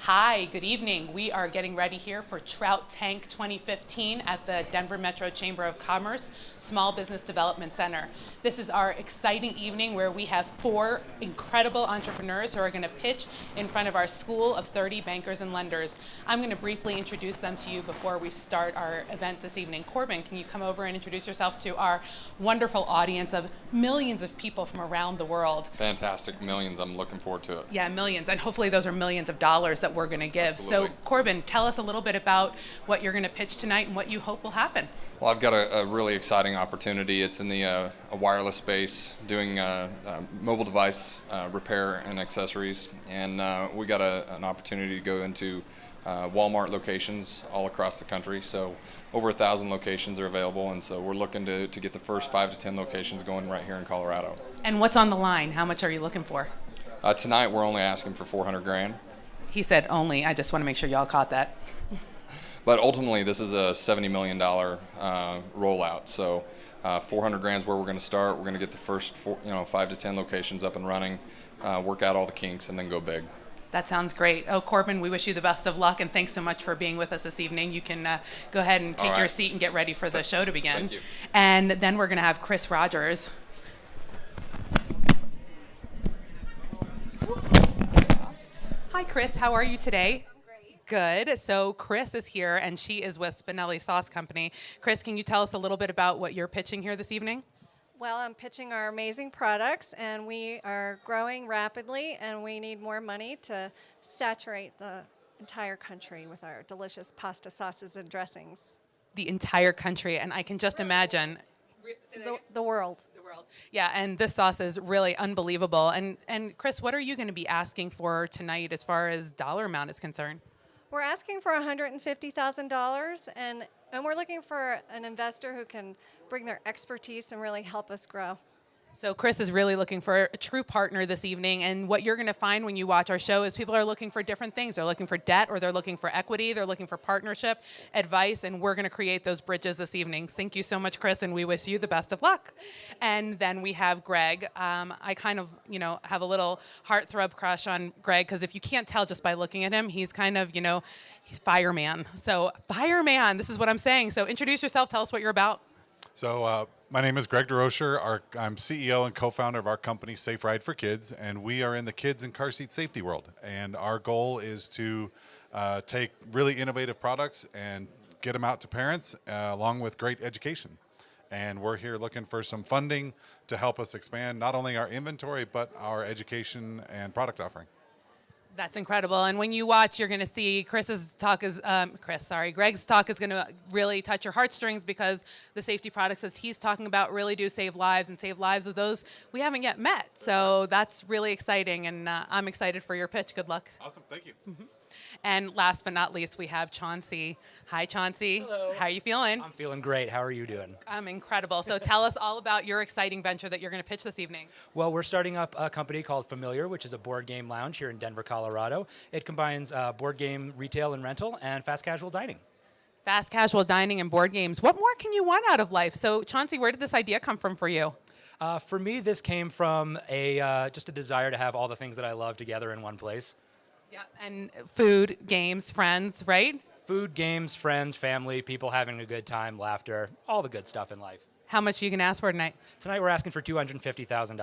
Hi, good evening. We are getting ready here for Trout Tank 2015 at the Denver Metro Chamber of Commerce Small Business Development Center. This is our exciting evening where we have 4 incredible entrepreneurs who are going to pitch in front of our school of 30 bankers and lenders. I'm going to briefly introduce them to you before we start our event this evening. Corbin, can you come over and introduce yourself to our wonderful audience of millions of people from around the world? Fantastic, millions. I'm looking forward to it. Yeah, millions, and hopefully those are millions of dollars that we're going to give. Absolutely. So Corbin, tell us a little bit about what you're going to pitch tonight and what you hope will happen. Well, I've got a really exciting opportunity. It's in the a wireless space, doing mobile device repair and accessories, and we got an opportunity to go into Walmart locations all across the country. So over 1,000 locations are available, and so we're looking to get the first 5 to 10 locations going right here in Colorado. And what's on the line? How much are you looking for? Tonight we're only asking for $400,000. He said only. I just want to make sure y'all caught that. But ultimately, this is a $70 million rollout. So $400,000 is where we're going to start. We're going to get the first 5 to 10 locations up and running, work out all the kinks, and then go big. That sounds great. Oh, Corbin, we wish you the best of luck, and thanks so much for being with us this evening. You can go ahead and take your seat and get ready for the show to begin. Thank you. And then we're going to have Chris Rogers. Hi, Chris. How are you today? Good. So Chris is here, and she is with Spinelli Sauce Company. Chris, can you tell us a little bit about what you're pitching here this evening? Well, I'm pitching our amazing products, and we are growing rapidly, and we need more money to saturate the entire country with our delicious pasta sauces and dressings. The entire country, and I can just imagine. The world. Yeah, and this sauce is really unbelievable. And Chris, what are you going to be asking for tonight as far as dollar amount is concerned? We're asking for $150,000, and we're looking for an investor who can bring their expertise and really help us grow. So Chris is really looking for a true partner this evening, and what you're going to find when you watch our show is people are looking for different things. They're looking for debt, or they're looking for equity, they're looking for partnership, advice, and we're going to create those bridges this evening. Thank you so much, Chris, and we wish you the best of luck. And then we have Greg. I kind of, have a little heartthrob crush on Greg, because if you can't tell just by looking at him, he's kind of, he's fireman. So fireman, this is what I'm saying. So introduce yourself, tell us what you're about. So my name is Greg DeRocher. I'm CEO and co-founder of our company, Safe Ride for Kids, and we are in the kids and car seat safety world. And our goal is to take really innovative products and get them out to parents along with great education. And we're here looking for some funding to help us expand not only our inventory, but our education and product offering. That's incredible. And when you watch, you're going to see Greg's talk is going to really touch your heartstrings, because the safety products that he's talking about really do save lives, and save lives of those we haven't yet met. So that's really exciting, and I'm excited for your pitch. Good luck. Awesome. Thank you. Mm-hmm. And last but not least, we have Chauncey. Hi, Chauncey. Hello. How are you feeling? I'm feeling great. How are you doing? I'm incredible. So tell us all about your exciting venture that you're going to pitch this evening. Well, we're starting up a company called Familiar, which is a board game lounge here in Denver, Colorado. It combines board game retail and rental and fast casual dining. Fast casual dining and board games. What more can you want out of life? So Chauncey, where did this idea come from for you? For me, this came from just a desire to have all the things that I love together in one place. Yeah, and food, games, friends, right? Food, games, friends, family, people having a good time, laughter, all the good stuff in life. How much are you going to ask for tonight? Tonight we're asking for $250,000.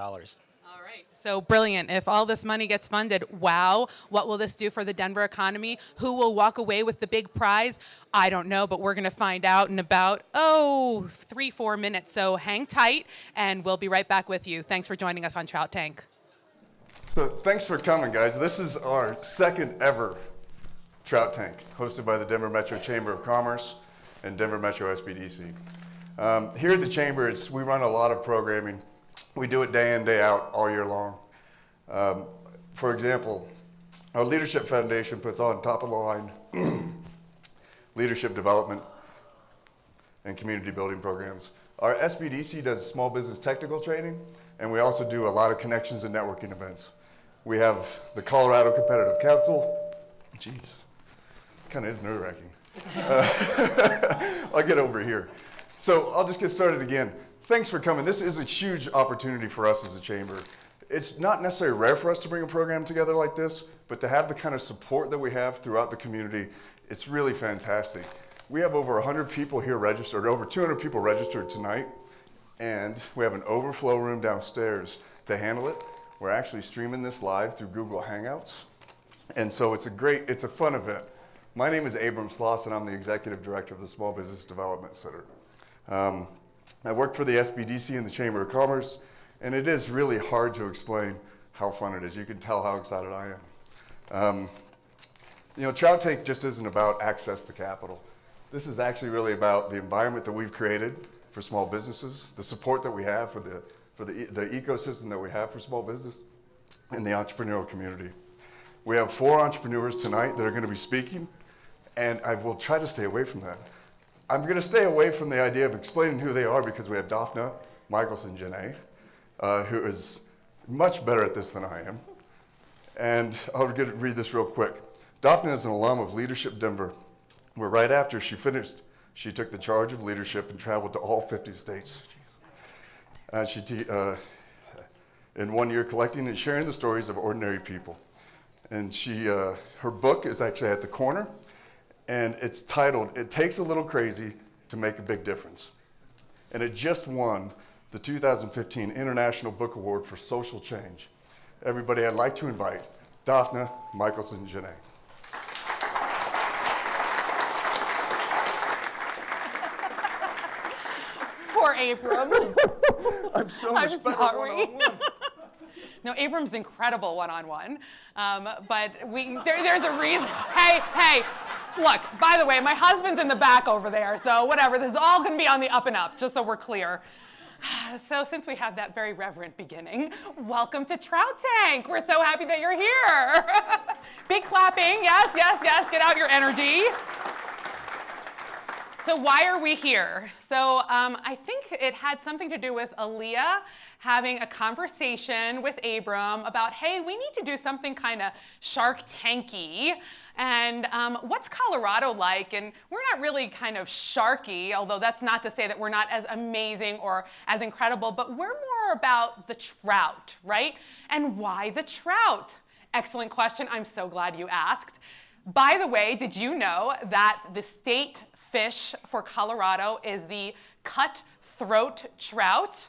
All right. So brilliant. If all this money gets funded, wow, what will this do for the Denver economy? Who will walk away with the big prize? I don't know, but we're going to find out in about, 3-4 minutes. So hang tight, and we'll be right back with you. Thanks for joining us on Trout Tank. So thanks for coming, guys. This is our second ever Trout Tank, hosted by the Denver Metro Chamber of Commerce and Denver Metro SBDC. Here at the Chamber, we run a lot of programming. We do it day in, day out, all year long. For example, our Leadership Foundation puts on top-of-the-line leadership development and community building programs. Our SBDC does small business technical training, and we also do a lot of connections and networking events. We have the Colorado Competitive Council. Jeez, kind of is nerve-wracking. I'll get over here. So I'll just get started again. Thanks for coming. This is a huge opportunity for us as a chamber. It's not necessarily rare for us to bring a program together like this, but to have the kind of support that we have throughout the community, it's really fantastic. We have over 100 people here registered, over 200 people registered tonight, and we have an overflow room downstairs to handle it. We're actually streaming this live through Google Hangouts, and so it's a fun event. My name is Abram Sloss, and I'm the Executive Director of the Small Business Development Center. I work for the SBDC and the Chamber of Commerce, and it is really hard to explain how fun it is. You can tell how excited I am. Trout Tank just isn't about access to capital. This is actually really about the environment that we've created for small businesses, the support that we have for the ecosystem that we have for small business, and the entrepreneurial community. We have 4 entrepreneurs tonight that are going to be speaking, and I will try to stay away from that. I'm going to stay away from the idea of explaining who they are because we have Daphne Michelson Janae, who is much better at this than I am. And I'll read this real quick. Daphne is an alum of Leadership Denver, where right after she finished, she took the charge of leadership and traveled to all 50 states. In 1 year, collecting and sharing the stories of ordinary people. And her book is actually at the corner, and it's titled, "It Takes a Little Crazy to Make a Big Difference." And it just won the 2015 International Book Award for Social Change. Everybody, I'd like to invite Daphne Michelson Janae. Poor Abram. I'm so much I'm better sorry. one-on-one. No, Abram's incredible one-on-one, but there's a reason. Hey, look, by the way, my husband's in the back over there, so whatever, this is all gonna be on the up and up, just so we're clear. So since we have that very reverent beginning, welcome to Trout Tank. We're so happy that you're here. Big clapping, yes, get out your energy. So why are we here? So I think it had something to do with Aaliyah having a conversation with Abram about, hey, we need to do something kind of Shark Tanky. And what's Colorado like? And we're not really kind of sharky, although that's not to say that we're not as amazing or as incredible, but we're more about the trout, right? And why the trout? Excellent question. I'm so glad you asked. By the way, did you know that the state fish for Colorado is the cutthroat trout?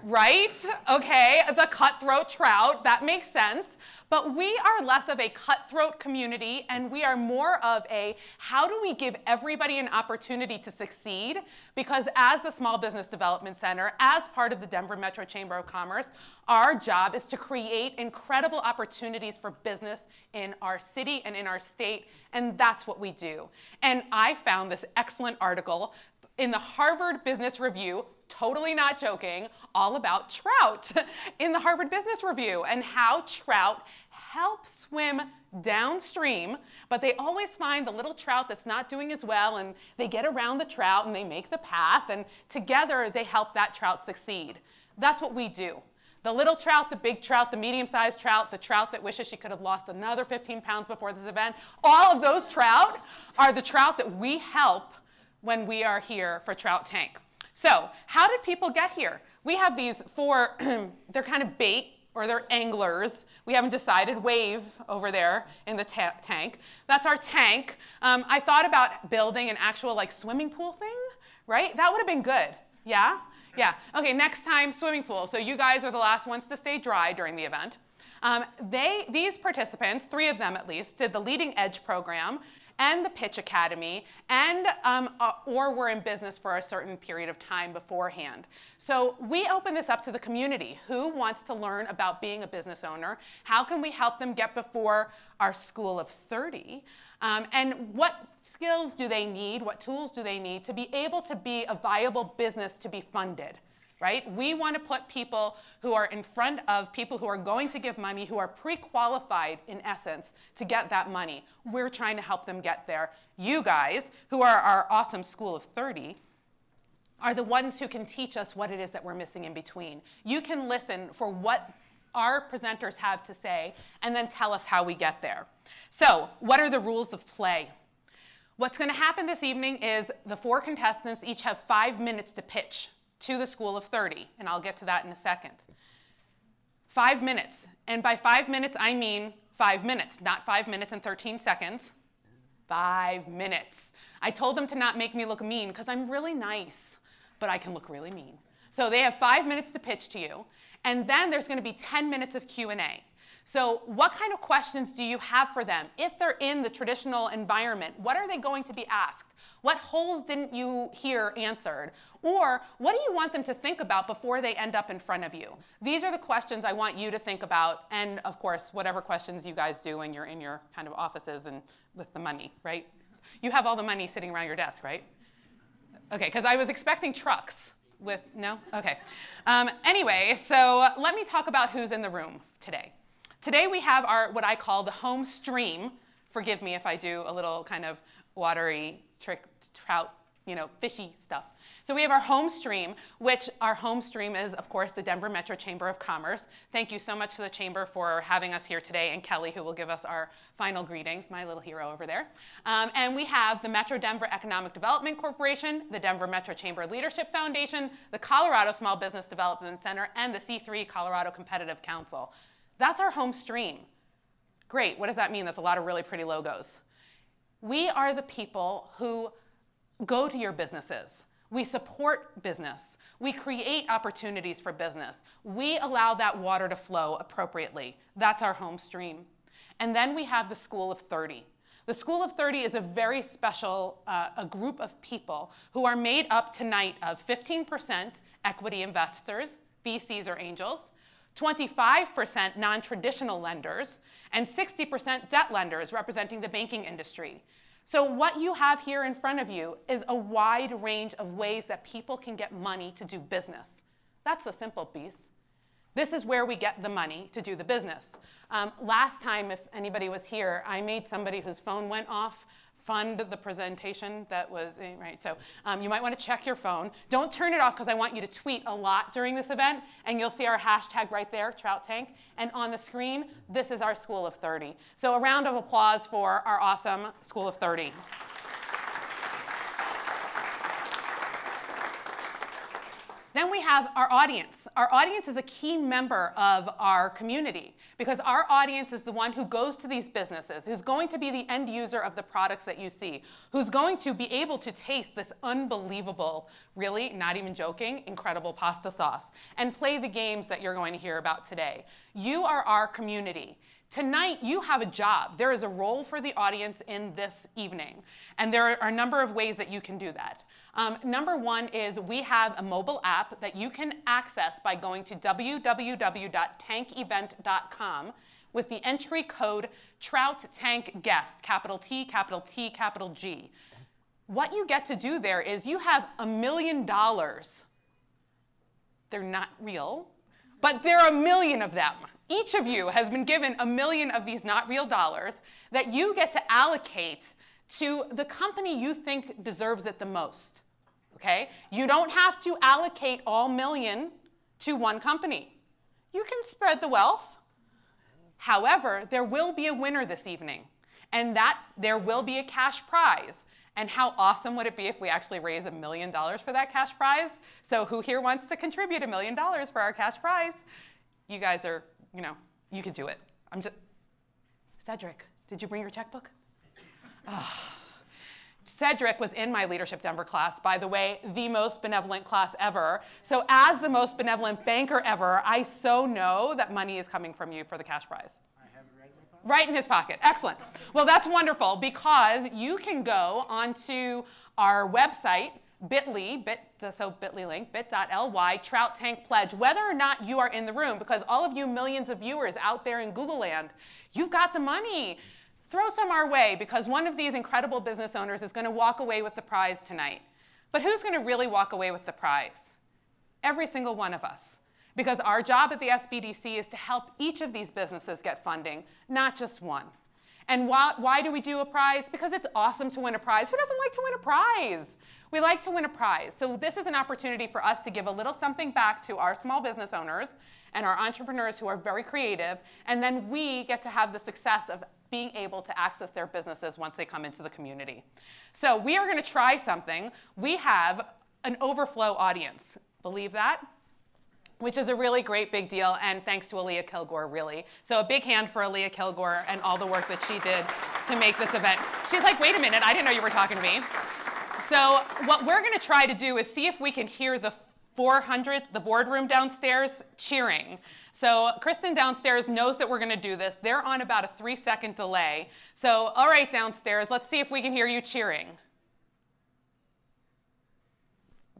Right? Okay, the cutthroat trout, that makes sense. But we are less of a cutthroat community, and we are more of a how do we give everybody an opportunity to succeed? Because as the Small Business Development Center, as part of the Denver Metro Chamber of Commerce, our job is to create incredible opportunities for business in our city and in our state, and that's what we do. And I found this excellent article in the Harvard Business Review, totally not joking, all about trout in the Harvard Business Review and how trout help swim downstream, but they always find the little trout that's not doing as well, and they get around the trout and they make the path, and together they help that trout succeed. That's what we do. The little trout, the big trout, the medium-sized trout, the trout that wishes she could have lost another 15 pounds before this event, all of those trout are the trout that we help when we are here for Trout Tank. So how did people get here? We have these 4, they're kind of bait, or they're anglers. We haven't decided. Wave over there in the tank. That's our tank. I thought about building an actual like swimming pool thing, right? That would have been good. Yeah? Yeah. Okay, next time, swimming pool. So you guys are the last ones to stay dry during the event. These participants, 3 of them at least, did the Leading Edge program and the Pitch Academy, and or were in business for a certain period of time beforehand. So we open this up to the community. Who wants to learn about being a business owner? How can we help them get before our School of 30? And what skills do they need? What tools do they need to be able to be a viable business to be funded? Right? We want to put people who are in front of people who are going to give money, who are pre-qualified in essence to get that money. We're trying to help them get there. You guys, who are our awesome School of 30, are the ones who can teach us what it is that we're missing in between. You can listen for what our presenters have to say and then tell us how we get there. So, what are the rules of play? What's going to happen this evening is the 4 contestants each have 5 minutes to pitch to the School of 30, and I'll get to that in a second. 5 minutes. And by 5 minutes, I mean 5 minutes, not 5 minutes and 13 seconds. 5 minutes. I told them to not make me look mean because I'm really nice, but I can look really mean. So they have 5 minutes to pitch to you, and then there's going to be 10 minutes of Q&A. So what kind of questions do you have for them? If they're in the traditional environment, what are they going to be asked? What holes didn't you hear answered? Or what do you want them to think about before they end up in front of you? These are the questions I want you to think about, and of course, whatever questions you guys do when you're in your kind of offices and with the money, right? You have all the money sitting around your desk, right? Okay, because I was expecting trucks. No? Okay. Anyway, so let me talk about who's in the room today. Today we have what I call the home stream. Forgive me if I do a little kind of watery trout, fishy stuff. So we have our home stream, which our home stream is, of course, the Denver Metro Chamber of Commerce. Thank you so much to the Chamber for having us here today, and Kelly, who will give us our final greetings, my little hero over there. And we have the Metro Denver Economic Development Corporation, the Denver Metro Chamber Leadership Foundation, the Colorado Small Business Development Center, and the C3 Colorado Competitive Council. That's our home stream. Great, what does that mean? That's a lot of really pretty logos. We are the people who go to your businesses. We support business. We create opportunities for business. We allow that water to flow appropriately. That's our home stream. And then we have the School of 30. The School of 30 is a very special a group of people who are made up tonight of 15% equity investors, VCs or angels, 25% non-traditional lenders, and 60% debt lenders representing the banking industry. So what you have here in front of you is a wide range of ways that people can get money to do business. That's the simple piece. This is where we get the money to do the business. Last time, if anybody was here, I made somebody whose phone went off fund the presentation that was, right? So you might want to check your phone. Don't turn it off because I want you to tweet a lot during this event, and you'll see our hashtag right there, Trout Tank. And on the screen, this is our School of 30. So a round of applause for our awesome School of 30. Then we have our audience. Our audience is a key member of our community because our audience is the one who goes to these businesses, who's going to be the end user of the products that you see, who's going to be able to taste this unbelievable, really, not even joking, incredible pasta sauce and play the games that you're going to hear about today. You are our community. Tonight, you have a job. There is a role for the audience in this evening, and there are a number of ways that you can do that. Number one is we have a mobile app that you can access by going to www.tankevent.com with the entry code Trout Tank Guest, capital T, capital T, capital G. What you get to do there is you have $1 million. They're not real, but there are 1 million of them. Each of you has been given 1 million of these not real dollars that you get to allocate to the company you think deserves it the most. Okay? You don't have to allocate all 1 million to one company. You can spread the wealth. However, there will be a winner this evening, and that there will be a cash prize. And how awesome would it be if we actually raise $1 million for that cash prize? So who here wants to contribute $1 million for our cash prize? You guys are, you could do it. Cedric, did you bring your checkbook? Oh. Cedric was in my Leadership Denver class, by the way, the most benevolent class ever. So as the most benevolent banker ever, I so know that money is coming from you for the cash prize. I have it right in my pocket. Right in his pocket. Excellent. Well, that's wonderful because you can go onto our website, bit.ly link, bit.ly, Trout Tank Pledge, whether or not you are in the room, because all of you millions of viewers out there in Google land, you've got the money. Throw some our way because one of these incredible business owners is going to walk away with the prize tonight. But who's going to really walk away with the prize? Every single one of us. Because our job at the SBDC is to help each of these businesses get funding, not just one. And why do we do a prize? Because it's awesome to win a prize. Who doesn't like to win a prize? We like to win a prize. So this is an opportunity for us to give a little something back to our small business owners and our entrepreneurs who are very creative, and then we get to have the success of being able to access their businesses once they come into the community. So we are going to try something. We have an overflow audience. Believe that? which is a really great big deal, and thanks to Aaliyah Kilgore, really. So a big hand for Aaliyah Kilgore and all the work that she did to make this event. She's like, wait a minute, I didn't know you were talking to me. So what we're gonna try to do is see if we can hear the 400th, the boardroom downstairs, cheering. So Kristen downstairs knows that we're gonna do this. They're on about a 3-second delay. So all right, downstairs, let's see if we can hear you cheering.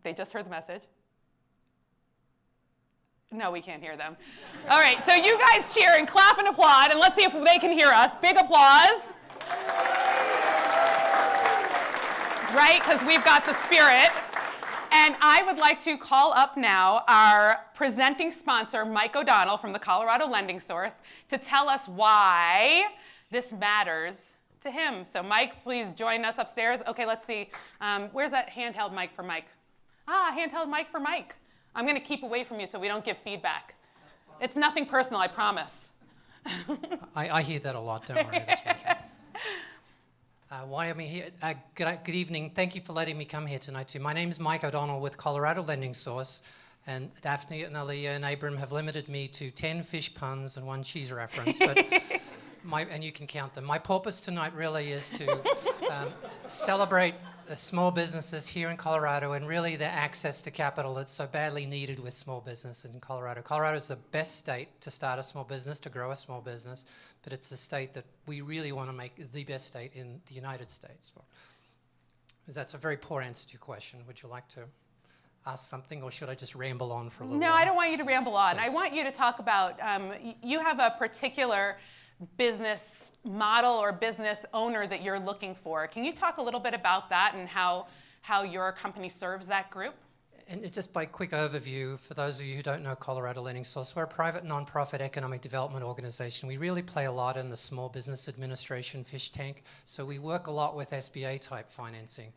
They just heard the message. No, we can't hear them. All right, so you guys cheer and clap and applaud, and let's see if they can hear us. Big applause. Right, because we've got the spirit. And I would like to call up now our presenting sponsor, Mike O'Donnell from the Colorado Lending Source, to tell us why this matters to him. So Mike, please join us upstairs. Okay, let's see. Where's that handheld mic for Mike? Ah, handheld mic for Mike. I'm going to keep away from you so we don't give feedback. It's nothing personal, I promise. I hear that a lot, don't worry. That's right. Why am I here? Good evening. Thank you for letting me come here tonight too. My name is Mike O'Donnell with Colorado Lending Source, and Daphne and Aaliyah and Abram have limited me to 10 fish puns and 1 cheese reference, but and you can count them. My purpose tonight really is to celebrate the small businesses here in Colorado and really the access to capital that's so badly needed with small businesses in Colorado. Colorado is the best state to start a small business, to grow a small business, but it's the state that we really want to make the best state in the United States. That's a very poor answer to your question. Would you like to ask something, or should I just ramble on for a little while? No, I don't want you to ramble on. Please. I want you to talk about, you have a particular business model or business owner that you're looking for. Can you talk a little bit about that and how your company serves that group? And just by quick overview, for those of you who don't know Colorado Lending Source, we're a private nonprofit economic development organization. We really play a lot in the Small Business Administration fish tank, so we work a lot with SBA type financing.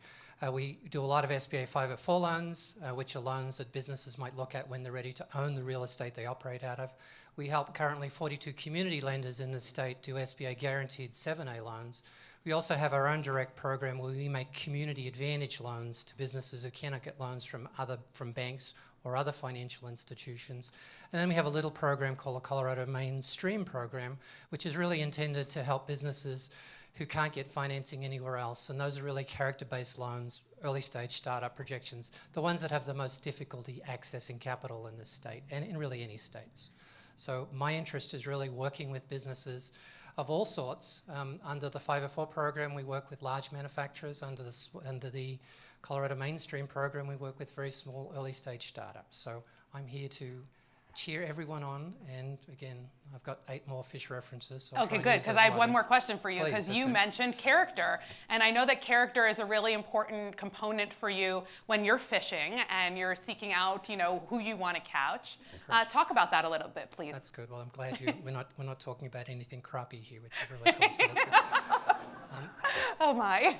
We do a lot of SBA 504 loans, which are loans that businesses might look at when they're ready to own the real estate they operate out of. We help currently 42 community lenders in the state do SBA guaranteed 7A loans. We also have our own direct program where we make community advantage loans to businesses who cannot get loans from banks or other financial institutions. And then we have a little program called the Colorado Mainstream Program, which is really intended to help businesses who can't get financing anywhere else. And those are really character-based loans, early stage startup projections, the ones that have the most difficulty accessing capital in this state and in really any states. So my interest is really working with businesses of all sorts. Under the 504 program, we work with large manufacturers. Under the Colorado Mainstream program, we work with very small early stage startups. So I'm here to cheer everyone on, and again, I've got 8 more fish references. So okay, good, because I have one more question for you, because you mentioned character, and I know that character is a really important component for you when you're fishing and you're seeking out, who you want to catch. Talk about that a little bit, please. That's good. Well, I'm glad we're not talking about anything crappie here, which is really cool. So that's good. Oh my.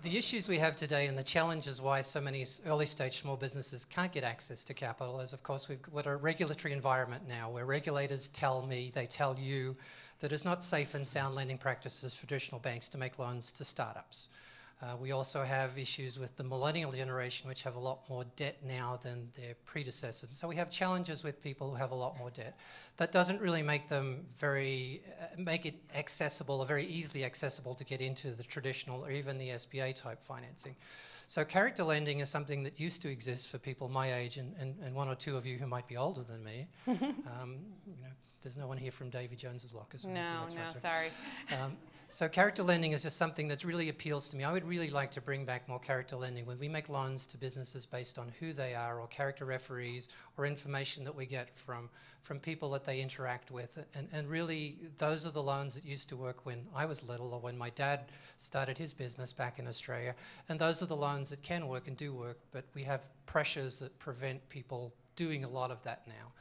The issues we have today and the challenges why so many early stage small businesses can't get access to capital is, of course, we've got a regulatory environment now where regulators tell me, they tell you, that it's not safe and sound lending practices for traditional banks to make loans to startups. We also have issues with the millennial generation, which have a lot more debt now than their predecessors. So we have challenges with people who have a lot more debt. That doesn't really make them make it accessible or very easily accessible to get into the traditional or even the SBA type financing. So character lending is something that used to exist for people my age and 1 or 2 of you who might be older than me. There's no one here from Davy Jones's Lockers. No, sorry. So character lending is just something that really appeals to me. I would really like to bring back more character lending when we make loans to businesses based on who they are, or character referees, or information that we get from people that they interact with. And really, those are the loans that used to work when I was little, or when my dad started his business back in Australia. And those are the loans that can work and do work, but we have pressures that prevent people doing a lot of that now.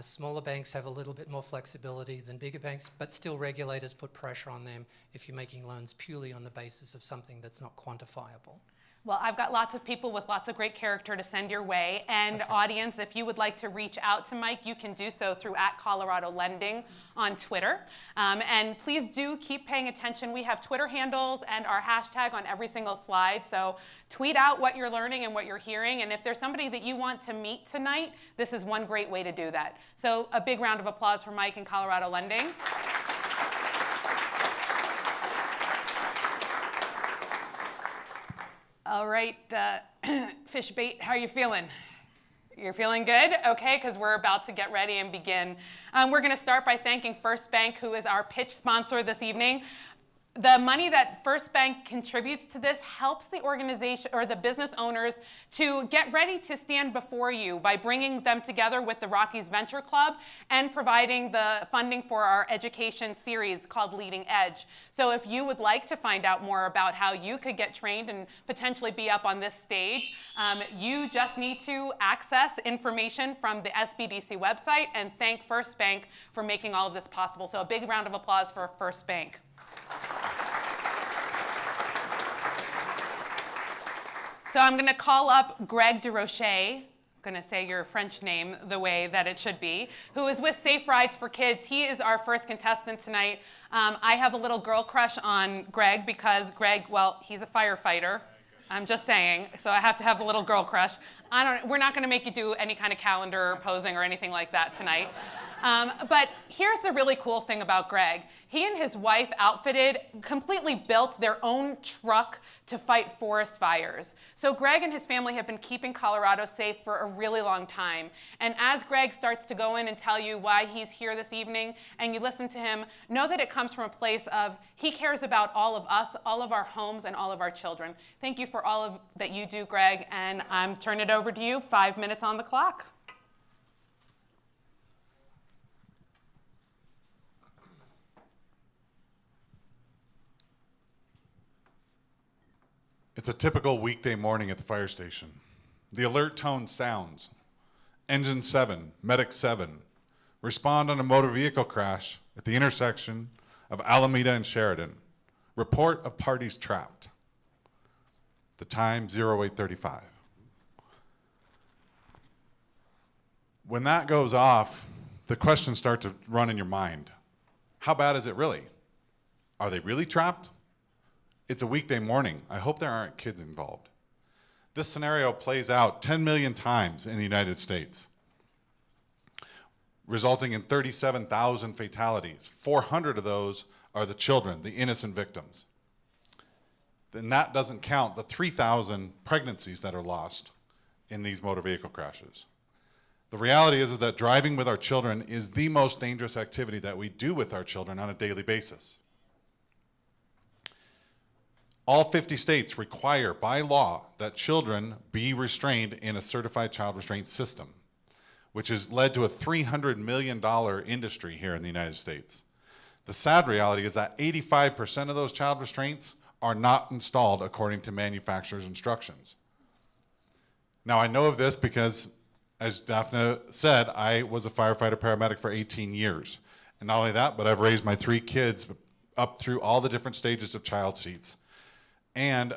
Smaller banks have a little bit more flexibility than bigger banks, but still regulators put pressure on them if you're making loans purely on the basis of something that's not quantifiable. Well, I've got lots of people with lots of great character to send your way. And audience, if you would like to reach out to Mike, you can do so through @ColoradoLending on Twitter. And please do keep paying attention. We have Twitter handles and our hashtag on every single slide. So tweet out what you're learning and what you're hearing. And if there's somebody that you want to meet tonight, this is one great way to do that. So a big round of applause for Mike and Colorado Lending. All right, Fish Bait, how are you feeling? You're feeling good? Okay, because we're about to get ready and begin. We're going to start by thanking First Bank, who is our pitch sponsor this evening. The money that First Bank contributes to this helps the organization or the business owners to get ready to stand before you by bringing them together with the Rockies Venture Club and providing the funding for our education series called Leading Edge. So if you would like to find out more about how you could get trained and potentially be up on this stage, you just need to access information from the SBDC website and thank First Bank for making all of this possible. So a big round of applause for First Bank. So I'm going to call up Greg DeRocher, I'm going to say your French name the way that it should be, who is with Safe Rides for Kids. He is our first contestant tonight. I have a little girl crush on Greg because Greg, well, he's a firefighter. I'm just saying, so I have to have a little girl crush. We're not going to make you do any kind of calendar posing or anything like that tonight. But here's the really cool thing about Greg. He and his wife completely built their own truck to fight forest fires. So Greg and his family have been keeping Colorado safe for a really long time. And as Greg starts to go in and tell you why he's here this evening, and you listen to him, know that it comes from a place of he cares about all of us, all of our homes, and all of our children. Thank you for all of that you do, Greg, and I'm turning it over to you. 5 minutes on the clock. It's a typical weekday morning at the fire station. The alert tone sounds. Engine 7, Medic 7, respond on a motor vehicle crash at the intersection of Alameda and Sheridan. Report of parties trapped. The time 08:35. When that goes off, the questions start to run in your mind. How bad is it really? Are they really trapped? It's a weekday morning. I hope there aren't kids involved. This scenario plays out 10 million times in the United States, resulting in 37,000 fatalities. 400 of those are the children, the innocent victims. Then that doesn't count the 3,000 pregnancies that are lost in these motor vehicle crashes. The reality is that driving with our children is the most dangerous activity that we do with our children on a daily basis. All 50 states require by law that children be restrained in a certified child restraint system, which has led to a $300 million industry here in the United States. The sad reality is that 85% of those child restraints are not installed according to manufacturer's instructions. Now I know of this because, as Daphne said, I was a firefighter paramedic for 18 years. And not only that, but I've raised my 3 kids up through all the different stages of child seats. And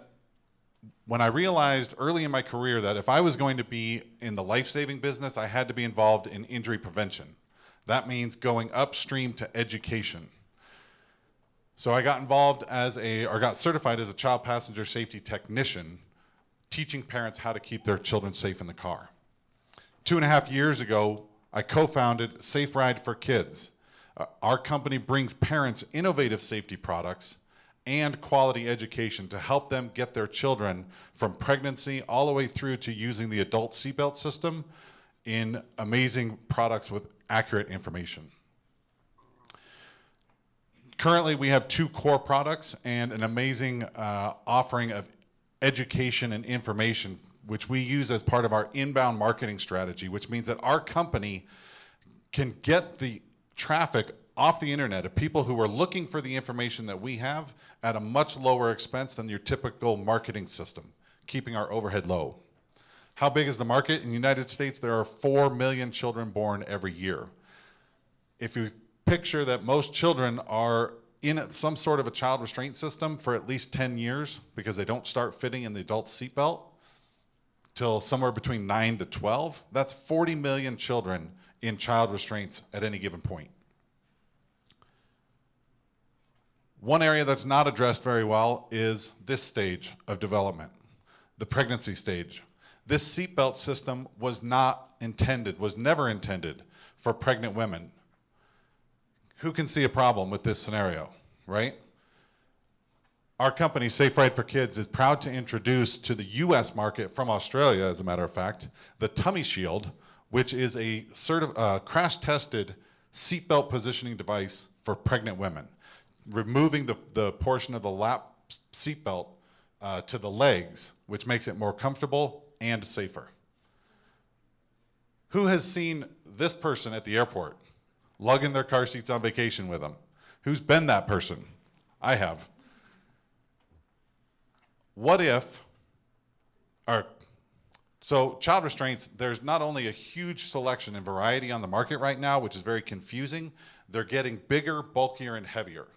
when I realized early in my career that if I was going to be in the life-saving business, I had to be involved in injury prevention. That means going upstream to education. So I got got certified as a child passenger safety technician, teaching parents how to keep their children safe in the car. 2.5 years ago, I co-founded Safe Ride for Kids. Our company brings parents innovative safety products and quality education to help them get their children from pregnancy all the way through to using the adult seatbelt system in amazing products with accurate information. Currently, we have 2 core products and an amazing offering of education and information, which we use as part of our inbound marketing strategy, which means that our company can get the traffic off the internet of people who are looking for the information that we have at a much lower expense than your typical marketing system, keeping our overhead low. How big is the market? In the United States, there are 4 million children born every year. If you picture that most children are in some sort of a child restraint system for at least 10 years because they don't start fitting in the adult seatbelt till somewhere between 9 to 12. That's 40 million children in child restraints at any given point. One area that's not addressed very well is this stage of development, the pregnancy stage. This seatbelt system was never intended for pregnant women. Who can see a problem with this scenario, right? Our company, Safe Ride for Kids, is proud to introduce to the US market from Australia, as a matter of fact, the Tummy Shield, which is a crash-tested seatbelt positioning device for pregnant women, removing the portion of the lap seatbelt to the legs, which makes it more comfortable and safer. Who has seen this person at the airport, lugging their car seats on vacation with them? Who's been that person? I have. What if, so child restraints, there's not only a huge selection and variety on the market right now, which is very confusing, they're getting bigger, bulkier, and heavier.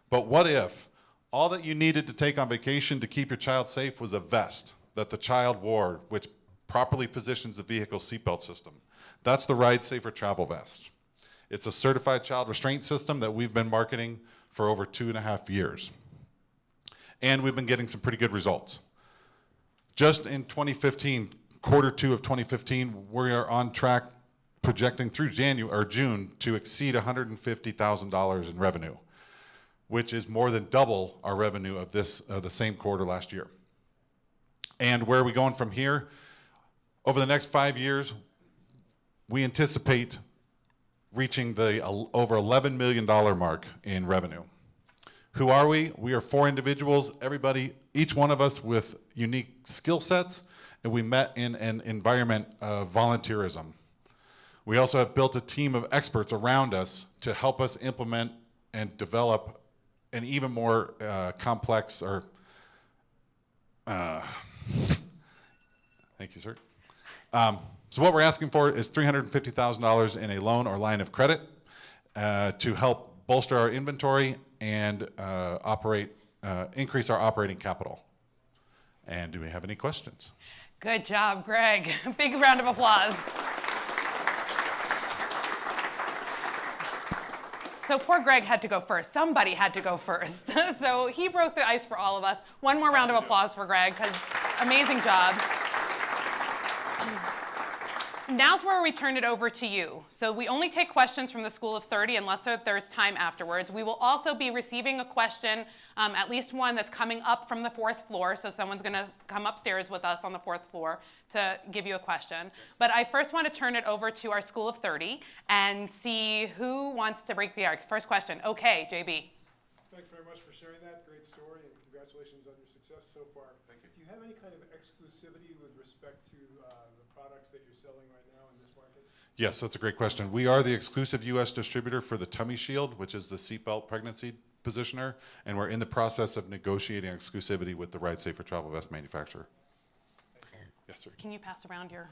But what if all that you needed to take on vacation to keep your child safe was a vest that the child wore, which properly positions the vehicle seatbelt system? That's the Ride Safer Travel Vest. It's a certified child restraint system that we've been marketing for over 2.5 years. And we've been getting some pretty good results. Just in 2015, quarter 2 of 2015, we are on track projecting through June to exceed $150,000 in revenue, which is more than double our revenue of the same quarter last year. And where are we going from here? Over the next 5 years, we anticipate reaching the over $11 million mark in revenue. Who are we? We are 4 individuals, each one of us with unique skill sets, and we met in an environment of volunteerism. We also have built a team of experts around us to help us implement and develop an even more complex thank you, sir. So what we're asking for is $350,000 in a loan or line of credit to help bolster our inventory and increase our operating capital. And do we have any questions? Good job, Greg. Big round of applause. So poor Greg had to go first. Somebody had to go first. So he broke the ice for all of us. One more round of applause for Greg, because amazing job. Now's where we turn it over to you. So we only take questions from the School of 30 unless there's time afterwards. We will also be receiving a question, at least one that's coming up from the 4th floor. So someone's going to come upstairs with us on the 4th floor to give you a question. But I first want to turn it over to our School of 30 and see who wants to break the ice. First question. Okay, JB. Thanks very much for sharing that. Great story, and congratulations on your success so far. Thank you. Do you have any kind of exclusivity with respect to the products that you're selling right now in this market? Yes, that's a great question. We are the exclusive U.S. distributor for the Tummy Shield, which is the seatbelt pregnancy positioner, and we're in the process of negotiating exclusivity with the Ride Safer Travel Vest manufacturer. Yes, sir. Can you pass around your...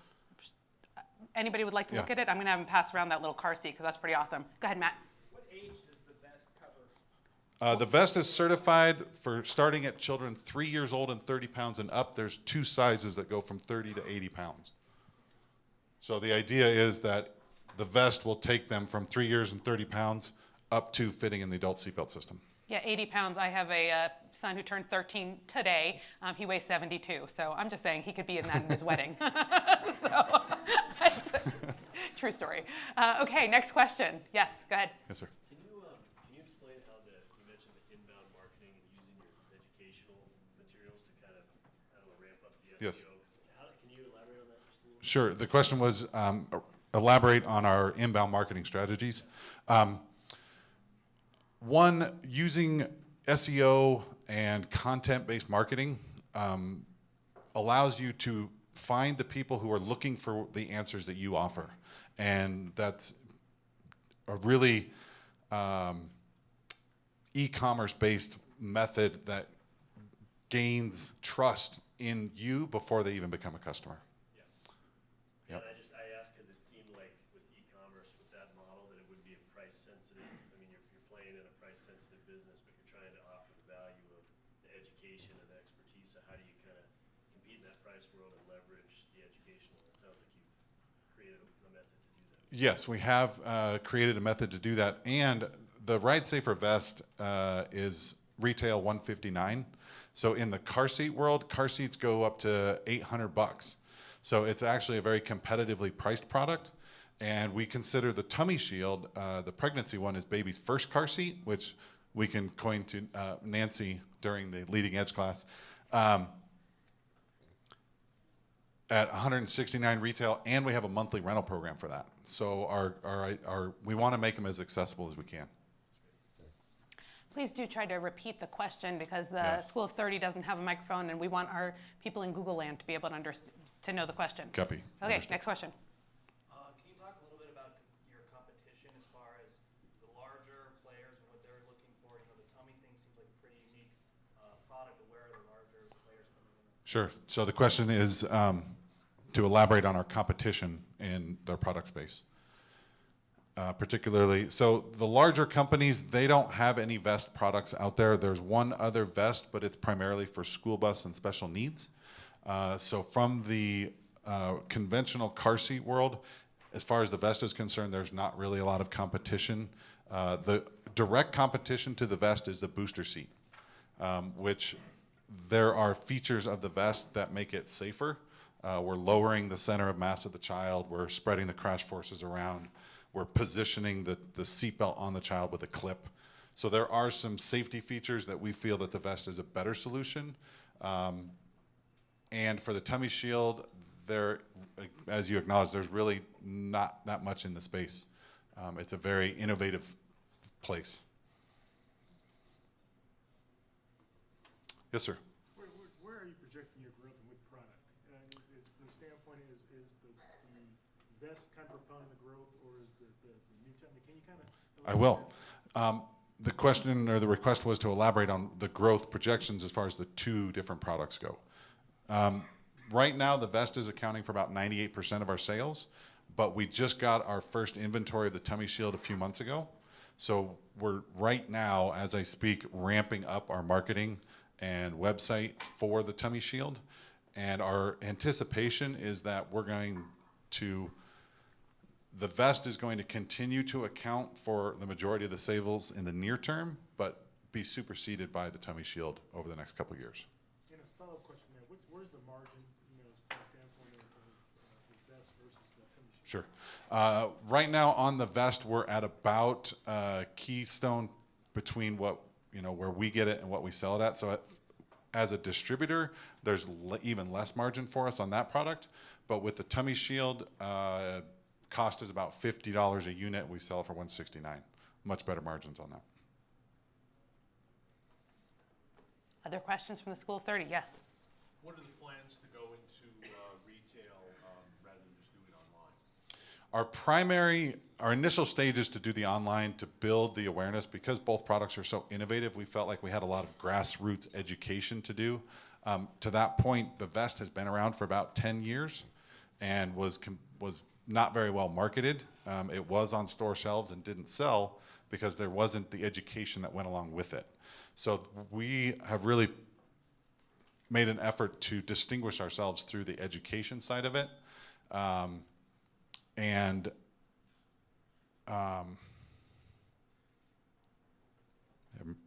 Anybody would like to look at it? I'm going to have him pass around that little car seat because that's pretty awesome. Go ahead, Matt. What age does the vest cover? The vest is certified for starting at children 3 years old and 30 pounds and up. There's 2 sizes that go from 30 to 80 pounds. So the idea is that the vest will take them from 3 years and 30 pounds up to fitting in the adult seatbelt system. Yeah, 80 pounds. I have a son who turned 13 today. He weighs 72. So I'm just saying he could be in that in his wedding. So, true story. Okay, next question. Yes, go ahead. Yes, sir. Can you explain how you mentioned the inbound marketing and using your educational materials to kind of ramp up the SEO? Yes. Can you elaborate on that just a little bit? Sure. The question was elaborate on our inbound marketing strategies. One, using SEO and content-based marketing allows you to find the people who are looking for the answers that you offer. And that's a really e-commerce based method that gains trust in you before they even become a customer. Yeah. Yep. And I asked because it seemed like with e-commerce, with that model, that it would be a price sensitive. I mean, you're playing in a price price-sensitive business, but you're trying to offer the value of the education and the expertise. So how do you kind of compete in that price world and leverage the educational? It sounds like you've created a method to do that. Yes, we have created a method to do that, and the Ride Safer vest is retail $159. So in the car seat world, car seats go up to $800. So it's actually a very competitively priced product. And we consider the tummy shield, the pregnancy one, is baby's first car seat, which we can coin to Nancy during the leading edge class. At $169 retail, and we have a monthly rental program for that. So we want to make them as accessible as we can. Please do try to repeat the question, because the Yes. School of 30 doesn't have a microphone, and we want our people in Google Land to be able to to know the question. Copy. Okay, Understood. next question. Can you talk a little bit about your competition as far as the larger players and what they're looking for? You know, the tummy thing seems like a pretty unique product, but where are the larger players coming in? Sure. So the question is to elaborate on our competition in their product space. Particularly, so the larger companies, they don't have any vest products out there. There's one other vest, but it's primarily for school bus and special needs. So from the conventional car seat world, as far as the vest is concerned, there's not really a lot of competition. The direct competition to the vest is the booster seat, which there are features of the vest that make it safer. We're lowering the center of mass of the child. We're spreading the crash forces around. We're positioning the seatbelt on the child with a clip. So there are some safety features that we feel that the vest is a better solution. And for the tummy shield, there, as you acknowledge, there's really not that much in the space. It's a very innovative place. Yes, sir. Where are you projecting your growth and what product? Is from the standpoint, is the vest kind of propelling the growth, or is the new technique? Can you kind of? I will. The question or the request was to elaborate on the growth projections as far as the two different products go. Right now, the vest is accounting for about 98% of our sales, but we just got our first inventory of the tummy shield a few months ago. So we're right now, as I speak, ramping up our marketing and website for the tummy shield. And our anticipation is that the vest is going to continue to account for the majority of the sales in the near term, but be superseded by the tummy shield over the next couple of years. And a follow-up question there: where's the margin, from the standpoint of the vest versus the tummy shield? Sure. Right now on the vest, we're at about keystone between where we get it and what we sell it at. So as a distributor, there's even less margin for us on that product. But with the tummy shield, cost is about $50 a unit. We sell for $169. Much better margins on that. Other questions from the School of 30? Yes. What are the plans to go into retail rather than just doing it online? Our initial stage is to do the online to build the awareness. Because both products are so innovative, we felt like we had a lot of grassroots education to do. To that point, the vest has been around for about 10 years and was not very well marketed. It was on store shelves and didn't sell because there wasn't the education that went along with it. So we have really made an effort to distinguish ourselves through the education side of it. I'm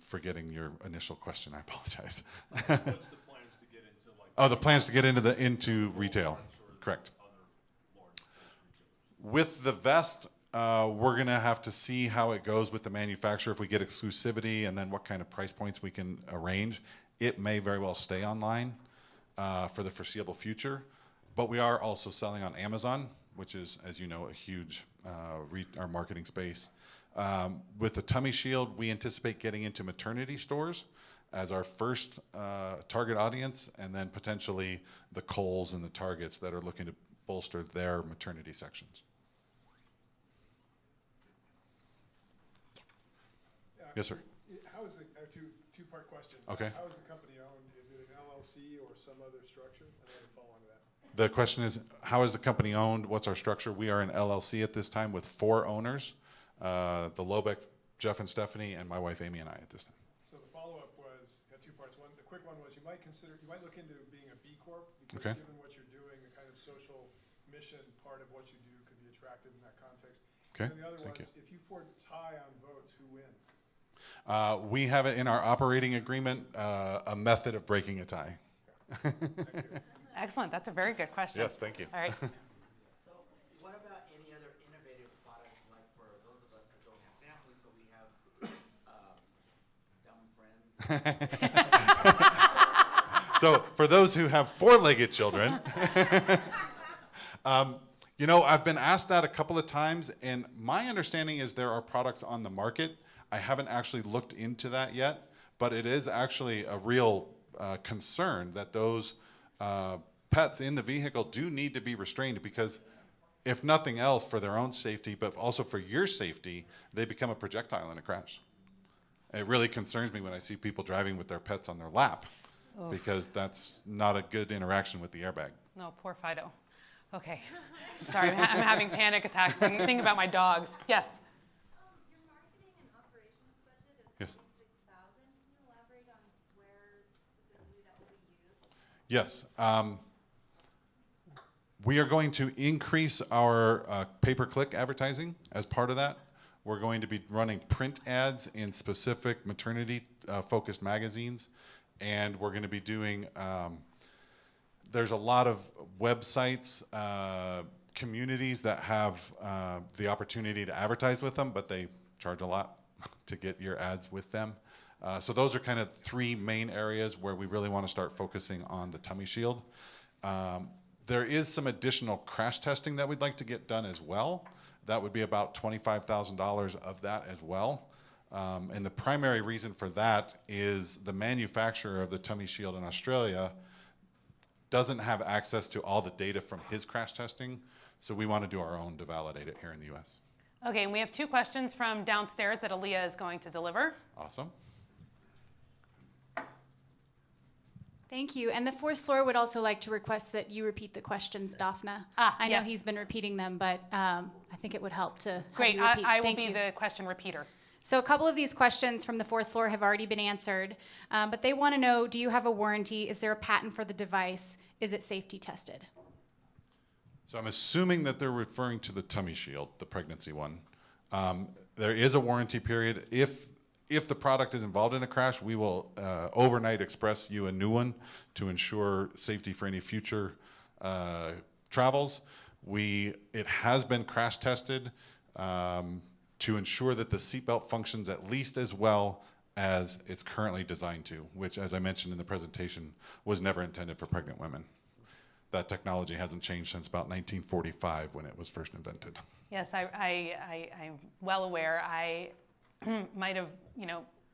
forgetting your initial question. I apologize. What's the plans to get into the plans to get into retail. Correct. With the vest, we're going to have to see how it goes with the manufacturer, if we get exclusivity, and then what kind of price points we can arrange. It may very well stay online for the foreseeable future, but we are also selling on Amazon, which is, as you know, a huge our marketing space. With the tummy shield, we anticipate getting into maternity stores as our first target audience, and then potentially the Kohl's and the Targets that are looking to bolster their maternity sections. Yes, sir. How is two-part question? Okay. How is the company owned? Is it an LLC or some other structure? And I have a follow-on to that. The question is, how is the company owned? What's our structure? We are an LLC at this time with 4 owners. The Lobeck Jeff and Stephanie and my wife Amy and I at this time. So the follow-up was, had two parts. One, the quick one was you might look into being a B Corp, because Okay. given what you're doing, the kind of social mission part of what you do could be attractive in that context. Okay, And the other thank was, if you forge a tie on votes, who wins? We have it in our operating agreement, a method of breaking a tie. Excellent. That's a very good question. Yes, thank you. All right. So what about any other innovative products, like for those of us that don't have families, but we have dumb friends? So for those who have four-legged children, you know, I've been asked that a couple of times, and my understanding is there are products on the market. I haven't actually looked into that yet, but it is actually a real concern that those pets in the vehicle do need to be restrained, because if nothing else for their own safety, but also for your safety, they become a projectile in a crash. It really concerns me when I see people driving with their pets on their lap, because that's not a good interaction with the airbag. No, poor Fido. Okay. I'm sorry. I'm having panic attacks thinking about my dogs. Yes. Your marketing and operations budget is Yes. $26,000. Can you elaborate on where specifically that will be used? Yes. We are going to increase our pay-per-click advertising as part of that. We're going to be running print ads in specific maternity-focused magazines, and we're going to be doing, there's a lot of websites, communities that have the opportunity to advertise with them, but they charge a lot to get your ads with them. So those are kind of three main areas where we really want to start focusing on the tummy shield. There is some additional crash testing that we'd like to get done as well. That would be about $25,000 of that as well. And the primary reason for that is the manufacturer of the tummy shield in Australia doesn't have access to all the data from his crash testing, so we want to do our own to validate it here in the US. Okay, and we have two questions from downstairs that Aaliyah is going to deliver. Awesome. Thank you. And the fourth floor would also like to request that you repeat the questions, Daphna. I know yes. he's been repeating them, but I think it would help to have Great. you repeat. I will Thank be you. the question repeater. So a couple of these questions from the fourth floor have already been answered, but they want to know, do you have a warranty? Is there a patent for the device? Is it safety tested? So I'm assuming that they're referring to the tummy shield, the pregnancy one. There is a warranty period. If the product is involved in a crash, we will overnight express you a new one to ensure safety for any future travels. It has been crash tested to ensure that the seatbelt functions at least as well as it's currently designed to, which, as I mentioned in the presentation, was never intended for pregnant women. That technology hasn't changed since about 1945 when it was first invented. Yes, I'm well aware. I might have,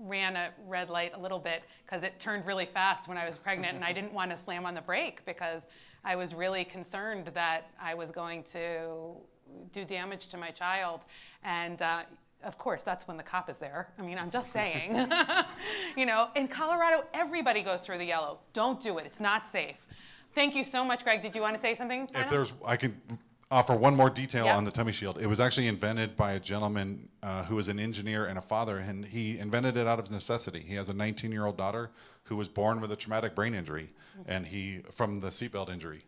ran a red light a little bit because it turned really fast when I was pregnant, and I didn't want to slam on the brake because I was really concerned that I was going to do damage to my child. And of course, that's when the cop is there. I mean, I'm just saying. In Colorado, everybody goes through the yellow. Don't do it. It's not safe. Thank you so much, Greg. Did you want to say something? I can offer one more detail Yep. on the tummy shield. It was actually invented by a gentleman who was an engineer and a father, and he invented it out of necessity. He has a 19-year-old daughter who was born with a traumatic brain injury, and from the seatbelt injury,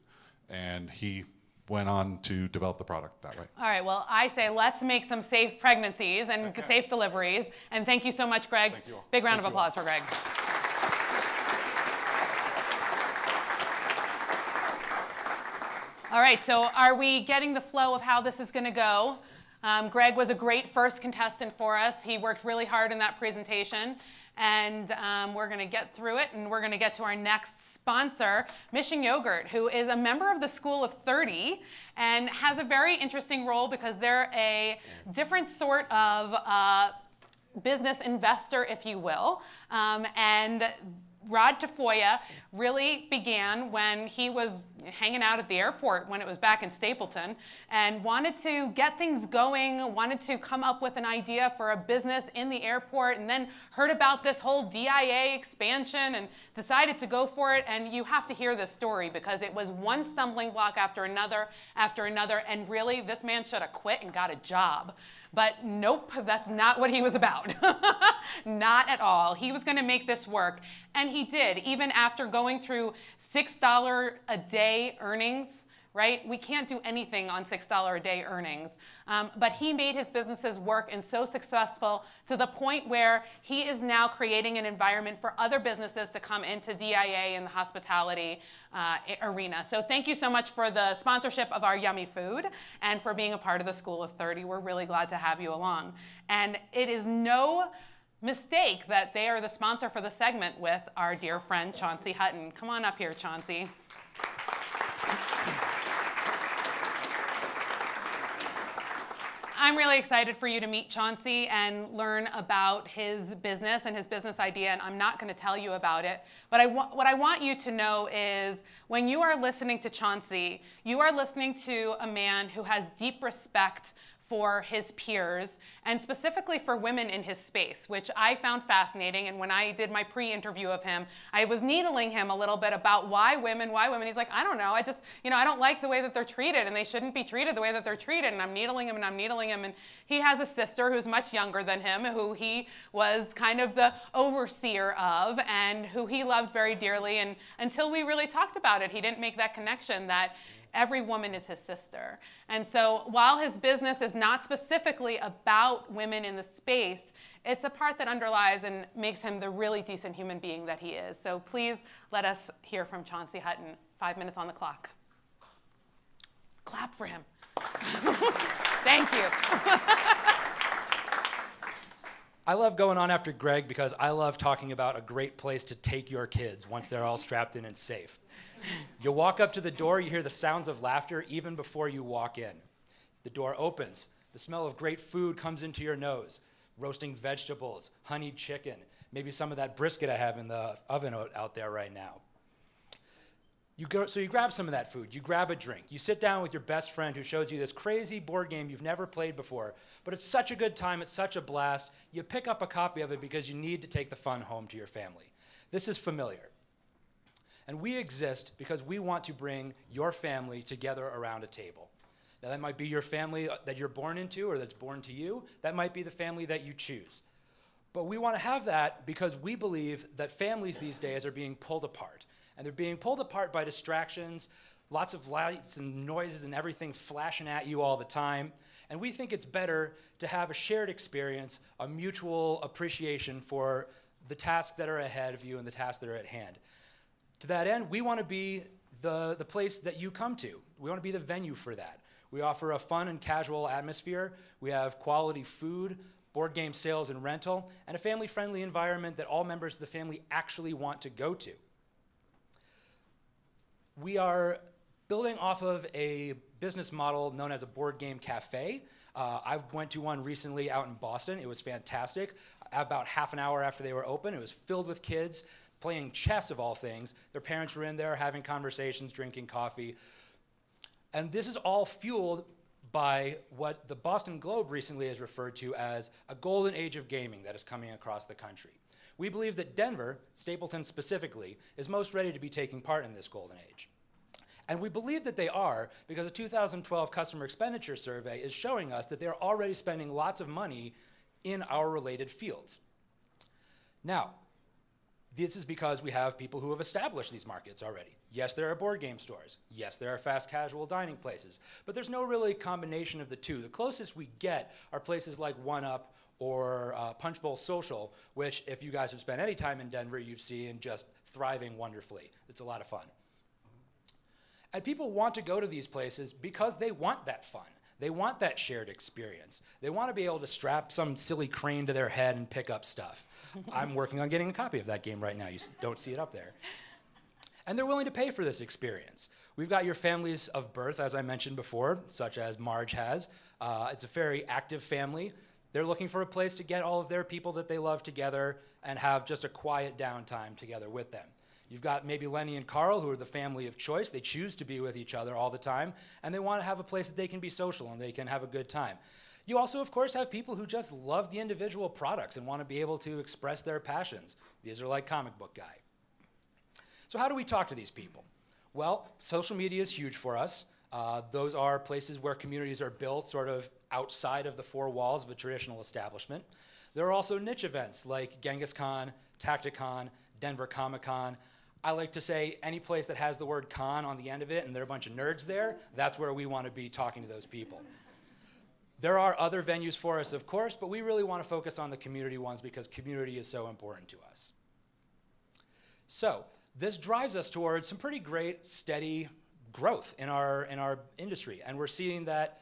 and he went on to develop the product that way. All right, well, I say let's make some safe pregnancies and safe deliveries. And thank you so much, Greg. Thank you all. Big round Thank of you all. applause for Greg. All right, so are we getting the flow of how this is going to go? Greg was a great first contestant for us. He worked really hard in that presentation. And we're going to get through it, and we're going to get to our next sponsor, Mission Yogurt, who is a member of the School of 30 and has a very interesting role because they're a different sort of business investor, if you will. And Rod Tafoya really began when he was hanging out at the airport when it was back in Stapleton and wanted to get things going, wanted to come up with an idea for a business in the airport, and then heard about this whole DIA expansion and decided to go for it. And you have to hear this story because it was one stumbling block after another, and really this man should have quit and got a job. But nope, that's not what he was about. Not at all. He was going to make this work, and he did, even after going through $6 a day earnings. Right? We can't do anything on $6 a day earnings. But he made his businesses work and so successful to the point where he is now creating an environment for other businesses to come into DIA in the hospitality arena. So thank you so much for the sponsorship of our yummy food and for being a part of the School of 30. We're really glad to have you along. And it is no mistake that they are the sponsor for the segment with our dear friend Chauncey Hutton. Come on up here, Chauncey. I'm really excited for you to meet Chauncey and learn about his business and his business idea, and I'm not going to tell you about it. But what I want you to know is when you are listening to Chauncey, you are listening to a man who has deep respect for his peers, and specifically for women in his space, which I found fascinating. And when I did my pre-interview of him, I was needling him a little bit about why women? He's like, I don't know, I just, I don't like the way that they're treated, and they shouldn't be treated the way that they're treated, and I'm needling him, and he has a sister who's much younger than him, who he was kind of the overseer of, and who he loved very dearly, and until we really talked about it, he didn't make that connection that every woman is his sister. And so while his business is not specifically about women in the space, it's a part that underlies and makes him the really decent human being that he is. So please let us hear from Chauncey Hutton. 5 minutes on the clock. Clap for him. Thank you. I love going on after Greg because I love talking about a great place to take your kids once they're all strapped in and safe. You walk up to the door, you hear the sounds of laughter even before you walk in. The door opens. The smell of great food comes into your nose. Roasting vegetables, honeyed chicken, maybe some of that brisket I have in the oven out there right now. So you grab some of that food, you grab a drink, you sit down with your best friend who shows you this crazy board game you've never played before, but it's such a good time, it's such a blast, you pick up a copy of it because you need to take the fun home to your family. This is familiar. And we exist because we want to bring your family together around a table. Now that might be your family that you're born into or that's born to you. That might be the family that you choose. But we want to have that because we believe that families these days are being pulled apart. And they're being pulled apart by distractions, lots of lights and noises and everything flashing at you all the time. And we think it's better to have a shared experience, a mutual appreciation for the tasks that are ahead of you and the tasks that are at hand. To that end, we want to be the place that you come to. We want to be the venue for that. We offer a fun and casual atmosphere. We have quality food, board game sales and rental, and a family-friendly environment that all members of the family actually want to go to. We are building off of a business model known as a board game cafe. I went to one recently out in Boston. It was fantastic. About half an hour after they were open, it was filled with kids playing chess of all things. Their parents were in there having conversations, drinking coffee. And this is all fueled by what the Boston Globe recently has referred to as a golden age of gaming that is coming across the country. We believe that Denver, Stapleton specifically, is most ready to be taking part in this golden age. And we believe that they are because a 2012 customer expenditure survey is showing us that they're already spending lots of money in our related fields. Now, this is because we have people who have established these markets already. Yes, there are board game stores. Yes, there are fast casual dining places. But there's no really combination of the two. The closest we get are places like 1UP or Punch Bowl Social, which if you guys have spent any time in Denver, you've seen just thriving wonderfully. It's a lot of fun. And people want to go to these places because they want that fun. They want that shared experience. They want to be able to strap some silly crane to their head and pick up stuff. I'm working on getting a copy of that game right now. You don't see it up there. And they're willing to pay for this experience. We've got your families of birth, as I mentioned before, such as Marge has. It's a very active family. They're looking for a place to get all of their people that they love together and have just a quiet downtime together with them. You've got maybe Lenny and Carl, who are the family of choice. They choose to be with each other all the time, and they want to have a place that they can be social and they can have a good time. You also, of course, have people who just love the individual products and want to be able to express their passions. These are like Comic Book Guy. So how do we talk to these people? Well, social media is huge for us. Those are places where communities are built sort of outside of the four walls of a traditional establishment. There are also niche events like Genghis Con, Tacticon, Denver Comic Con. I like to say any place that has the word con on the end of it and there are a bunch of nerds there, that's where we want to be talking to those people. There are other venues for us, of course, but we really want to focus on the community ones because community is so important to us. So this drives us towards some pretty great, steady growth in our industry. And we're seeing that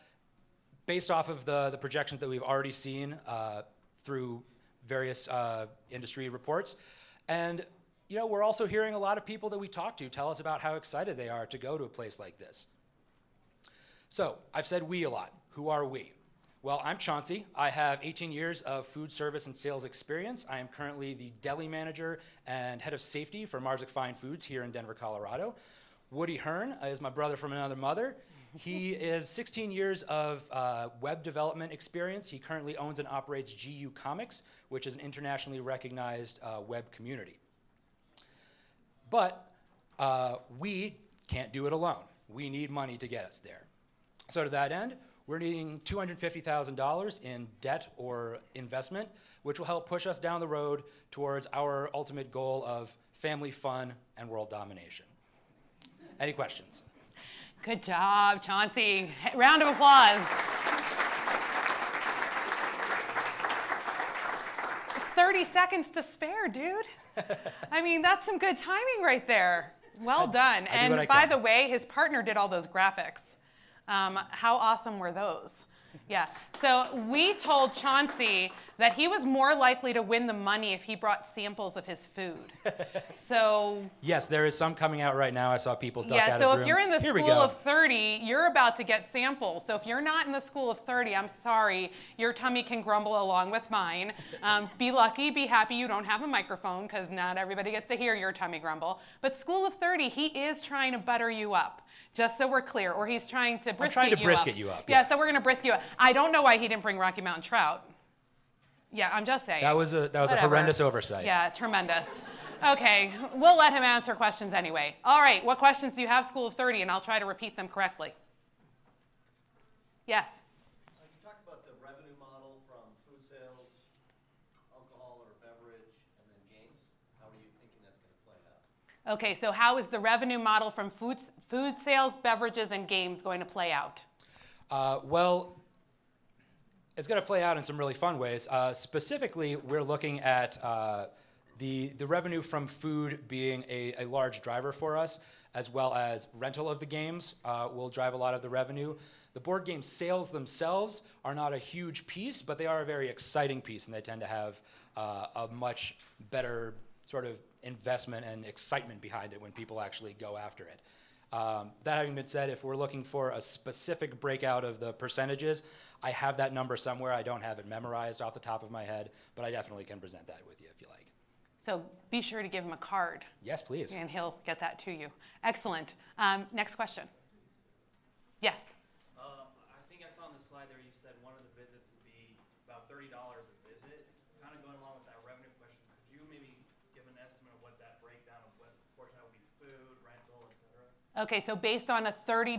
based off of the projections that we've already seen through various industry reports. And you know, we're also hearing a lot of people that we talk to tell us about how excited they are to go to a place like this. So I've said we a lot. Who are we? Well, I'm Chauncey. I have 18 years of food service and sales experience. I am currently the deli manager and head of safety for Marzik Fine Foods here in Denver, Colorado. Woody Hearn is my brother from another mother. He is 16 years of web development experience. He currently owns and operates GU Comics, which is an internationally recognized web community. But we can't do it alone. We need money to get us there. So to that end, we're needing $250,000 in debt or investment, which will help push us down the road towards our ultimate goal of family fun and world domination. Any questions? Good job, Chauncey. Round of applause. 30 seconds to spare, dude. I mean, that's some good timing right there. Well done. And by the way, his partner did all those graphics. How awesome were those? Yeah. So we told Chauncey that he was more likely to win the money if he brought samples of his food. So yes, there is some coming out right now. I saw people duck out yeah, of so the if room. you're in the Here school of 30, you're about to get samples. So if you're not in the school of 30, I'm sorry, your tummy can grumble along with mine. Be lucky, be happy you don't have a microphone because not everybody gets to hear your tummy grumble. But school of 30, he is trying to butter you up, just so we're clear, or he's trying to brisket you up. Yeah, so we're gonna brisket you up. I don't know why he didn't bring Rocky Mountain trout. Yeah, I'm just saying. That was a horrendous oversight. Yeah, tremendous. Okay, we'll let him answer questions anyway. All right, what questions do you have, School of 30? And I'll try to repeat them correctly. Yes? You talked about the revenue model from food sales, alcohol or beverage, and then games. How are you thinking that's going to play out? Okay, so how is the revenue model from food sales, beverages, and games going to play out? Well, it's going to play out in some really fun ways. Specifically, we're looking at the revenue from food being a large driver for us, as well as rental of the games will drive a lot of the revenue. The board game sales themselves are not a huge piece, but they are a very exciting piece, and they tend to have a much better sort of investment and excitement behind it when people actually go after it. That having been said, if we're looking for a specific breakout of the percentages, I have that number somewhere. I don't have it memorized off the top of my head, but I definitely can present that with you if you like. So be sure to give him a card. Yes, please. And he'll get that to you. Excellent. Next question. Yes? I think I saw on the slide there you said one of the visits would be about $30 a visit. Kind of going along with that revenue question, could you maybe give an estimate of what that breakdown of what portion that would be food, rental, et cetera? Okay, so based on a $30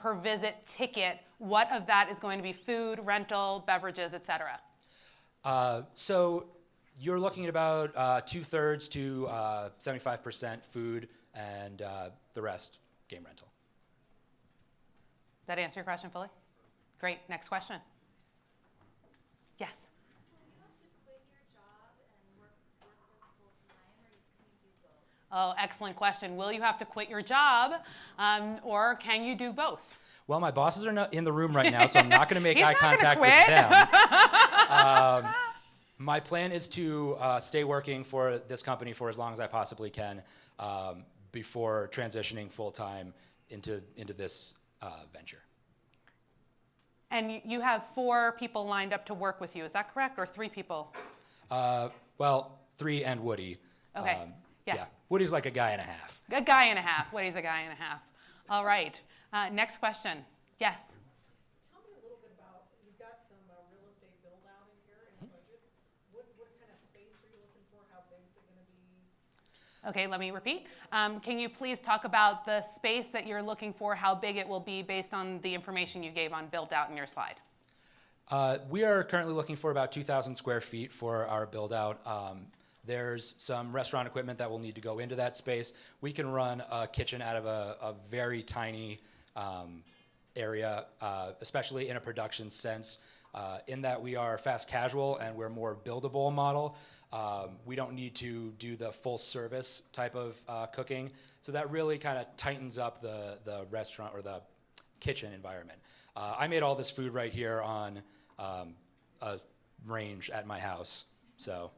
per visit ticket, what of that is going to be food, rental, beverages, et cetera? So you're looking at about 2/3 to 75% food and the rest game rental. Does that answer your question fully? Great. Next question. Yes? Oh, excellent question. Will you have to quit your job, or can you do both? Well, my bosses are not in the room right now, so I'm not going to make eye contact with them. My plan is to stay working for this company for as long as I possibly can before transitioning full-time into this venture. And you have 4 people lined up to work with you, is that correct, or 3 people? Well, 3 and Woody. Okay, yeah. Woody's like a guy and a half. A guy and a half. Woody's a guy and a half. All right. Next question. Yes? Tell me a little bit about, you've got some real estate build out in here in the budget. What kind of space are you looking for? How big is it going to be? Okay, let me repeat. Can you please talk about the space that you're looking for, how big it will be based on the information you gave on build out in your slide? We are currently looking for about 2,000 square feet for our build out. There's some restaurant equipment that will need to go into that space. We can run a kitchen out of a very tiny area, especially in a production sense, in that we are fast casual and we're more buildable model. We don't need to do the full service type of cooking. So that really kind of tightens up the restaurant or the kitchen environment. I made all this food right here on a range at my house. So,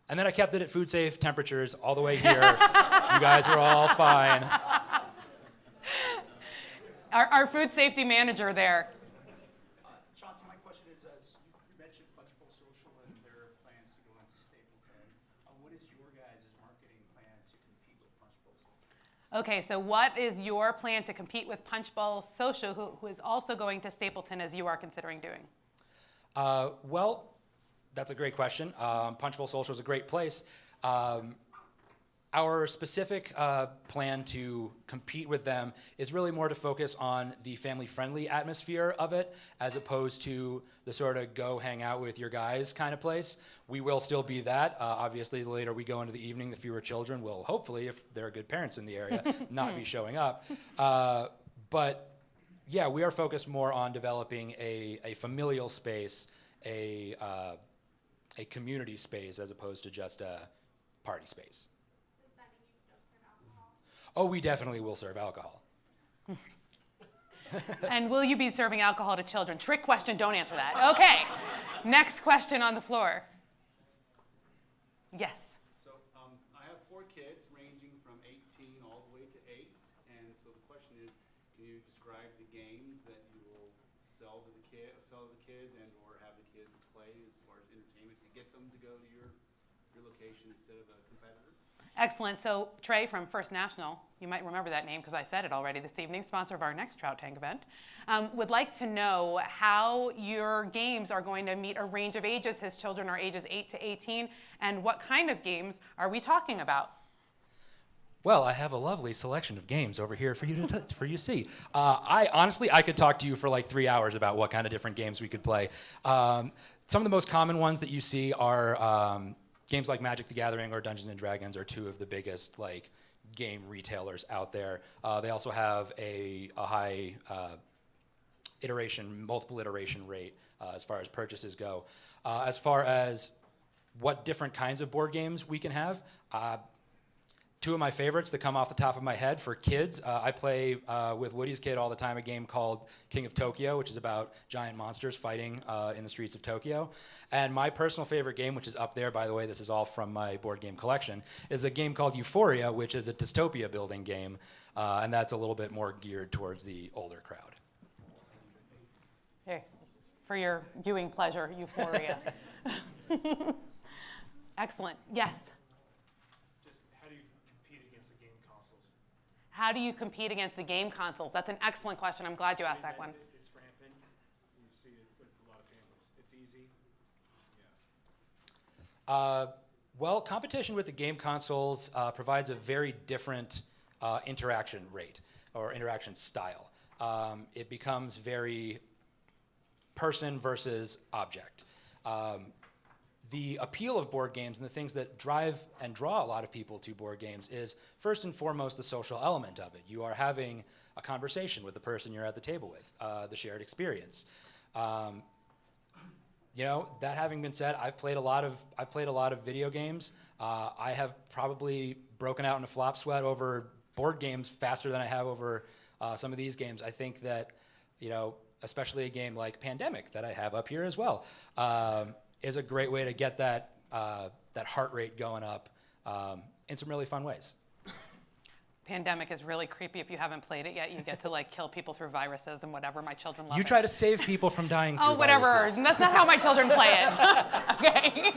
and then I kept it at food safe temperatures all the way here. You guys are all fine. Our food safety manager there. Chauncey, my question is, as you mentioned Punch Bowl Social and their plans to go into Stapleton, what is your guys' marketing plan to compete with Punch Bowl Social? Okay, so what is your plan to compete with Punch Bowl Social, who is also going to Stapleton as you are considering doing? Well, that's a great question. Punch Bowl Social is a great place. Our specific plan to compete with them is really more to focus on the family-friendly atmosphere of it, as opposed to the sort of go hang out with your guys kind of place. We will still be that. Obviously, the later we go into the evening, the fewer children will, hopefully, if there are good parents in the area, not be showing up. But yeah, we are focused more on developing a familial space, a community space, as opposed to just a party space. Oh, we definitely will serve alcohol. And will you be serving alcohol to children? Trick question, don't answer that. Okay, next question on the floor. Yes. So I have 4 kids ranging from 18 all the way to 8. And so the question is, can you describe the games that you will sell to the kids and or have the kids play as far as entertainment to get them to go to your location instead of a competitor? Excellent. So Trey from First National, you might remember that name because I said it already this evening, sponsor of our next Trout Tank event, would like to know how your games are going to meet a range of ages. His children are ages 8 to 18. And what kind of games are we talking about? Well, I have a lovely selection of games over here for you to see. I could talk to you for like 3 hours about what kind of different games we could play. Some of the most common ones that you see are games like Magic the Gathering or Dungeons and Dragons are 2 of the biggest like game retailers out there. They also have a high multiple iteration rate as far as purchases go. As far as what different kinds of board games we can have, 2 of my favorites that come off the top of my head for kids, I play with Woody's kid all the time a game called King of Tokyo, which is about giant monsters fighting in the streets of Tokyo. And my personal favorite game, which is up there, by the way, this is all from my board game collection, is a game called Euphoria, which is a dystopia building game. And that's a little bit more geared towards the older crowd. Here, for your viewing pleasure, Euphoria. Excellent. Yes? How do you compete against the game consoles? That's an excellent question. I'm glad you asked that one. It's rampant. You see it with a lot of families. It's easy. Yeah. Well, competition with the game consoles provides a very different interaction rate or interaction style. It becomes very person versus object. The appeal of board games and the things that drive and draw a lot of people to board games is first and foremost the social element of it. You are having a conversation with the person you're at the table with, the shared experience. That having been said, I've played a lot of video games. I have probably broken out in a flop sweat over board games faster than I have over some of these games. I think that, especially a game like Pandemic that I have up here as well, is a great way to get that heart rate going up in some really fun ways. Pandemic is really creepy. If you haven't played it yet, you get to kill people through viruses and whatever. My children love it. You try to save people from dying through whatever. viruses. That's not how my children play it. Okay.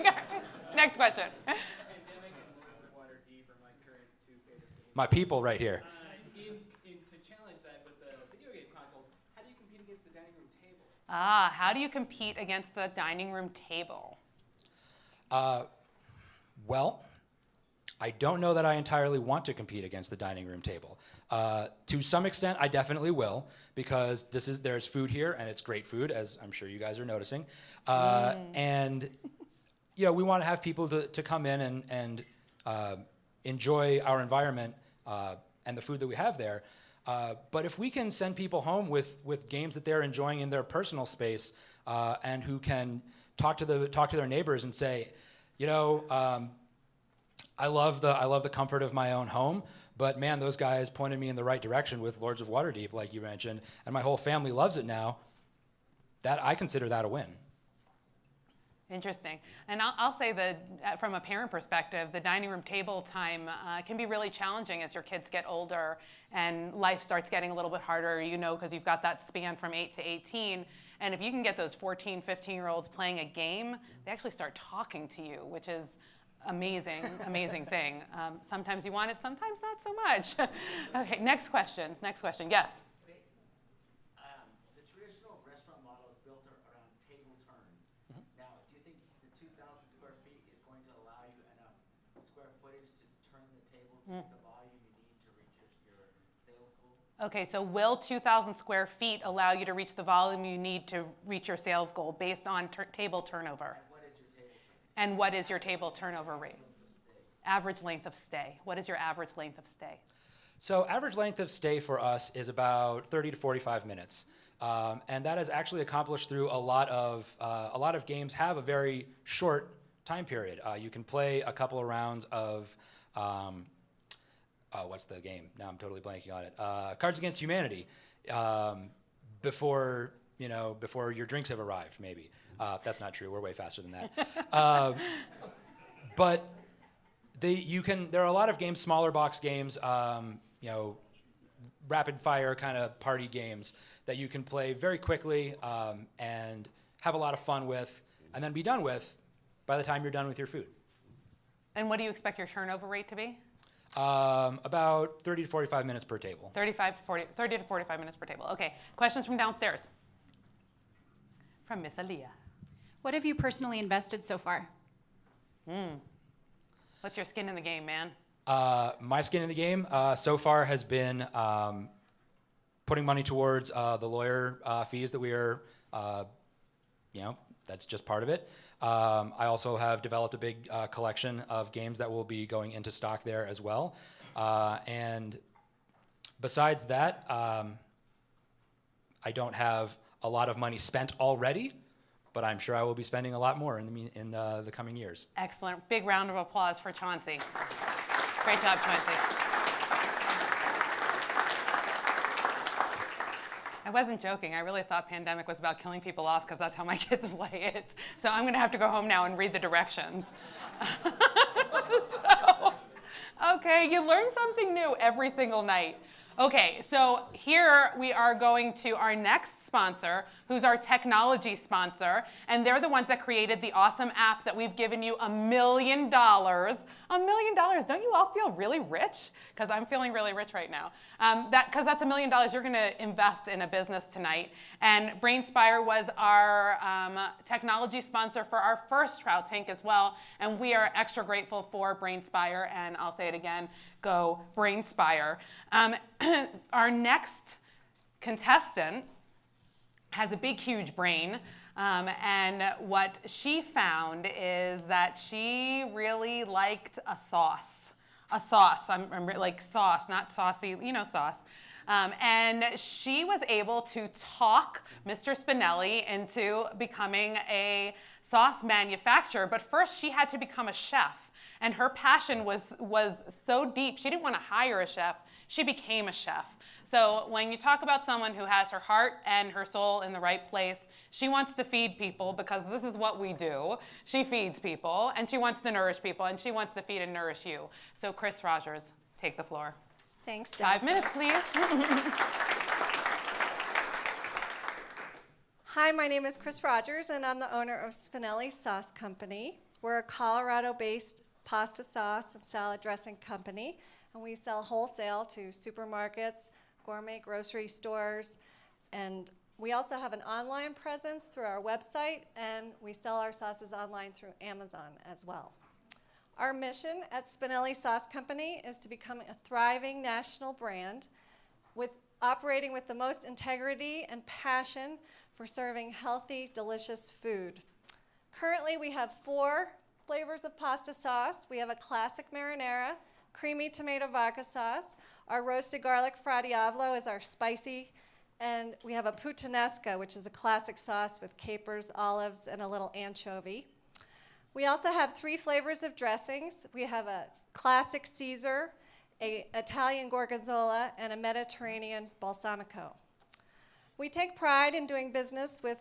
Next question. Pandemic and Lords of Waterdeep are my current 2 favorite games. My people right here. To challenge that with the video game consoles, how do you compete against the dining room table? How do you compete against the dining room table? Well, I don't know that I entirely want to compete against the dining room table. To some extent, I definitely will, because there's food here, and it's great food, as I'm sure you guys are noticing. And we want to have people to come in and enjoy our environment and the food that we have there. But if we can send people home with games that they're enjoying in their personal space, and who can talk to their neighbors and say, I love the comfort of my own home, but man, those guys pointed me in the right direction with Lords of Waterdeep, like you mentioned, and my whole family loves it now. That I consider that a win. Interesting. And I'll say that from a parent perspective, the dining room table time can be really challenging as your kids get older and life starts getting a little bit harder, because you've got that span from 8 to 18. And if you can get those 14, 15-year-olds playing a game, they actually start talking to you, which is amazing thing. Sometimes you want it, sometimes not so much. Okay, next question. Yes. The traditional restaurant model is built around table turns. Now, do you think the 2,000 square feet is going to allow you enough square footage to turn the tables to get the volume you need to reach your sales goal? Okay, so will 2,000 square feet allow you to reach the volume you need to reach your sales goal based on table turnover? And what is your table turnover rate? Average length of stay. What is your average length of stay? So average length of stay for us is about 30 to 45 minutes. And that is actually accomplished through a lot of games have a very short time period. You can play a couple of rounds of, what's the game? Now I'm totally blanking on it. Cards Against Humanity before your drinks have arrived, maybe. That's not true. We're way faster than that. But there are a lot of games, smaller box games, rapid fire kind of party games that you can play very quickly and have a lot of fun with, and then be done with by the time you're done with your food. And what do you expect your turnover rate to be? About 30 to 45 minutes per table. 30 to 45 minutes per table. Okay, questions from downstairs. From Miss Aaliyah. What have you personally invested so far? What's your skin in the game, man? My skin in the game so far has been putting money towards the lawyer fees that we are, that's just part of it. I also have developed a big collection of games that will be going into stock there as well. And besides that, I don't have a lot of money spent already, but I'm sure I will be spending a lot more in the coming years. Excellent. Big round of applause for Chauncey. Great job, Chauncey. I wasn't joking. I really thought pandemic was about killing people off because that's how my kids play it. So I'm going to have to go home now and read the directions. Okay, you learn something new every single night. Okay, so here we are going to our next sponsor, who's our technology sponsor, and they're the ones that created the awesome app that we've given you $1 million. $1 million, don't you all feel really rich? Because I'm feeling really rich right now. Because that's $1 million you're gonna invest in a business tonight. And BrainSpire was our technology sponsor for our first Trout Tank as well, and we are extra grateful for BrainSpire, and I'll say it again, go BrainSpire. Our next contestant has a big, huge brain, and what she found is that she really liked a sauce. I'm like sauce, not saucy, sauce. And she was able to talk Mr. Spinelli into becoming a sauce manufacturer, but first she had to become a chef. And her passion was so deep, she didn't want to hire a chef, she became a chef. So when you talk about someone who has her heart and her soul in the right place, she wants to feed people because this is what we do. She feeds people, and she wants to nourish people, and she wants to feed and nourish you. So Chris Rogers, take the floor. Thanks, Steph. 5 minutes, please. Hi, my name is Chris Rogers, and I'm the owner of Spinelli Sauce Company. We're a Colorado-based pasta sauce and salad dressing company, and we sell wholesale to supermarkets, gourmet grocery stores, and we also have an online presence through our website, and we sell our sauces online through Amazon as well. Our mission at Spinelli Sauce Company is to become a thriving national brand with operating with the most integrity and passion for serving healthy, delicious food. Currently, we have 4 flavors of pasta sauce. We have a classic marinara, creamy tomato vodka sauce. Our roasted garlic fra diavolo is our spicy. And we have a puttanesca, which is a classic sauce with capers, olives, and a little anchovy. We also have 3 flavors of dressings. We have a classic Caesar, an Italian gorgonzola, and a Mediterranean balsamico. We take pride in doing business with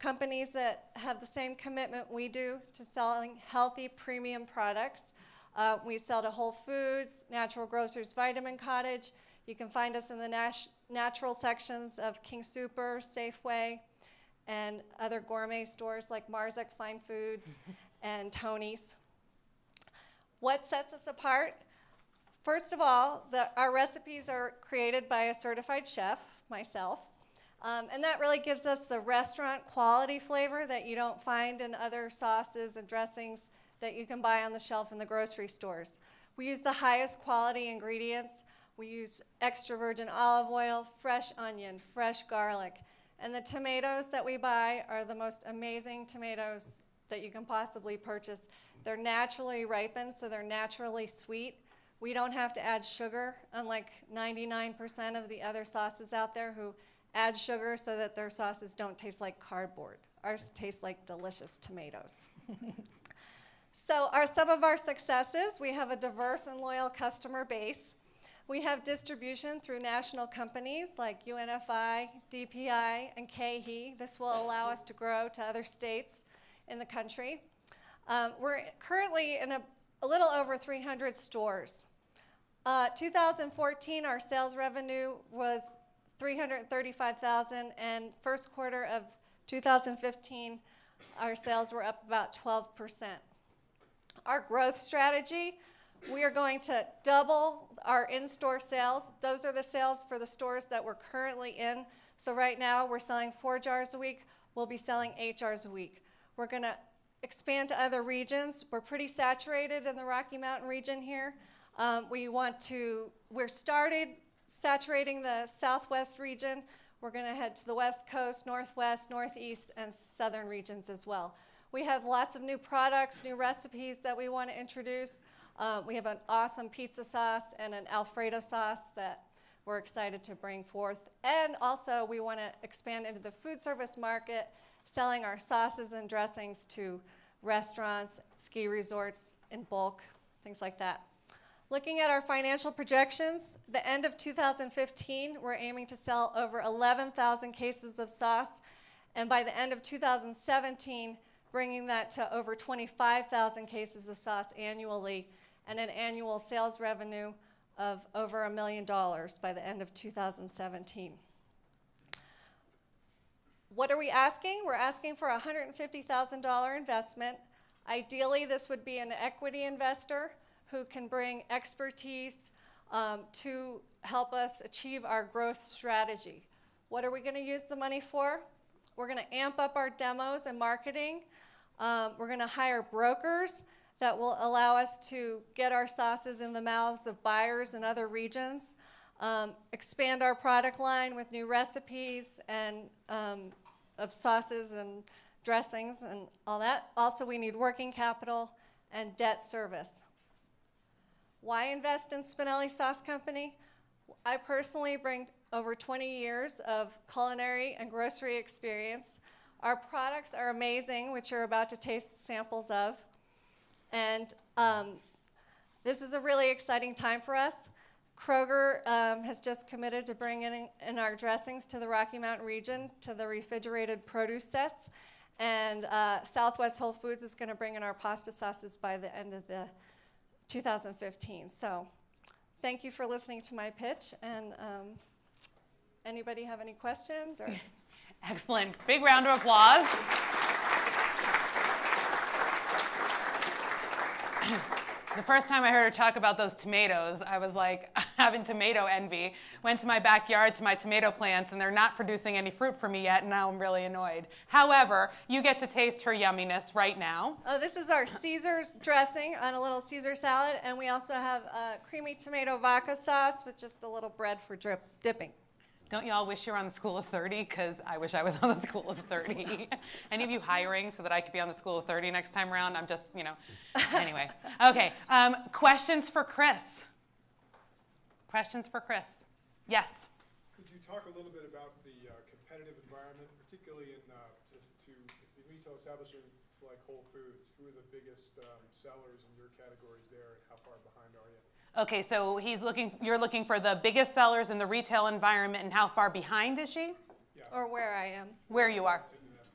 companies that have the same commitment we do to selling healthy premium products. We sell to Whole Foods, Natural Grocers Vitamin Cottage. You can find us in the natural sections of King Super, Safeway, and other gourmet stores like Marzek Fine Foods and Tony's. What sets us apart? First of all, our recipes are created by a certified chef, myself, and that really gives us the restaurant quality flavor that you don't find in other sauces and dressings that you can buy on the shelf in the grocery stores. We use the highest quality ingredients. We use extra virgin olive oil, fresh onion, fresh garlic, and the tomatoes that we buy are the most amazing tomatoes that you can possibly purchase. They're naturally ripened, so they're naturally sweet. We don't have to add sugar, unlike 99% of the other sauces out there who add sugar so that their sauces don't taste like cardboard. Ours taste like delicious tomatoes. So some of our successes, we have a diverse and loyal customer base. We have distribution through national companies like UNFI, DPI, and KHE. This will allow us to grow to other states in the country. We're currently in a little over 300 stores. 2014, our sales revenue was $335,000, and first quarter of 2015, our sales were up about 12%. Our growth strategy, we are going to double our in-store sales. Those are the sales for the stores that we're currently in. So right now, we're selling 4 jars a week. We'll be selling 8 jars a week. We're going to expand to other regions. We're pretty saturated in the Rocky Mountain region here. We're started saturating the Southwest region. We're going to head to the West Coast, Northwest, Northeast, and Southern regions as well. We have lots of new products, new recipes that we want to introduce. We have an awesome pizza sauce and an Alfredo sauce that we're excited to bring forth. And also, we want to expand into the food service market, selling our sauces and dressings to restaurants, ski resorts in bulk, things like that. Looking at our financial projections, the end of 2015, we're aiming to sell over 11,000 cases of sauce, and by the end of 2017, bringing that to over 25,000 cases of sauce annually, and an annual sales revenue of over $1 million by the end of 2017. What are we asking? We're asking for a $150,000 investment. Ideally, this would be an equity investor who can bring expertise to help us achieve our growth strategy. What are we going to use the money for? We're going to amp up our demos and marketing. We're going to hire brokers that will allow us to get our sauces in the mouths of buyers in other regions, expand our product line with new recipes and of sauces and dressings and all that. Also, we need working capital and debt service. Why invest in Spinelli Sauce Company? I personally bring over 20 years of culinary and grocery experience. Our products are amazing, which you're about to taste samples of. And this is a really exciting time for us. Kroger has just committed to bring in our dressings to the Rocky Mountain region, to the refrigerated produce sets. And Southwest Whole Foods is going to bring in our pasta sauces by the end of the 2015. So thank you for listening to my pitch. And anybody have any questions? Or? Excellent. Big round of applause. The first time I heard her talk about those tomatoes, I was like having tomato envy. Went to my backyard to my tomato plants, and they're not producing any fruit for me yet, and now I'm really annoyed. However, you get to taste her yumminess right now. Oh, this is our Caesar's dressing on a little Caesar salad, and we also have creamy tomato vodka sauce with just a little bread for dipping. Don't y'all wish you were on the School of 30? Because I wish I was on the School of 30. Any of you hiring so that I could be on the School of 30 next time around? I'm just, anyway. Okay, questions for Chris? Questions for Chris? Yes? Could you talk a little bit about the competitive environment, particularly in retail establishments like Whole Foods? Who are the biggest sellers in your categories there, and how far behind are you? Okay, so you're looking for the biggest sellers in the retail environment, and how far behind is she? Yeah. Or where I am. Where you are.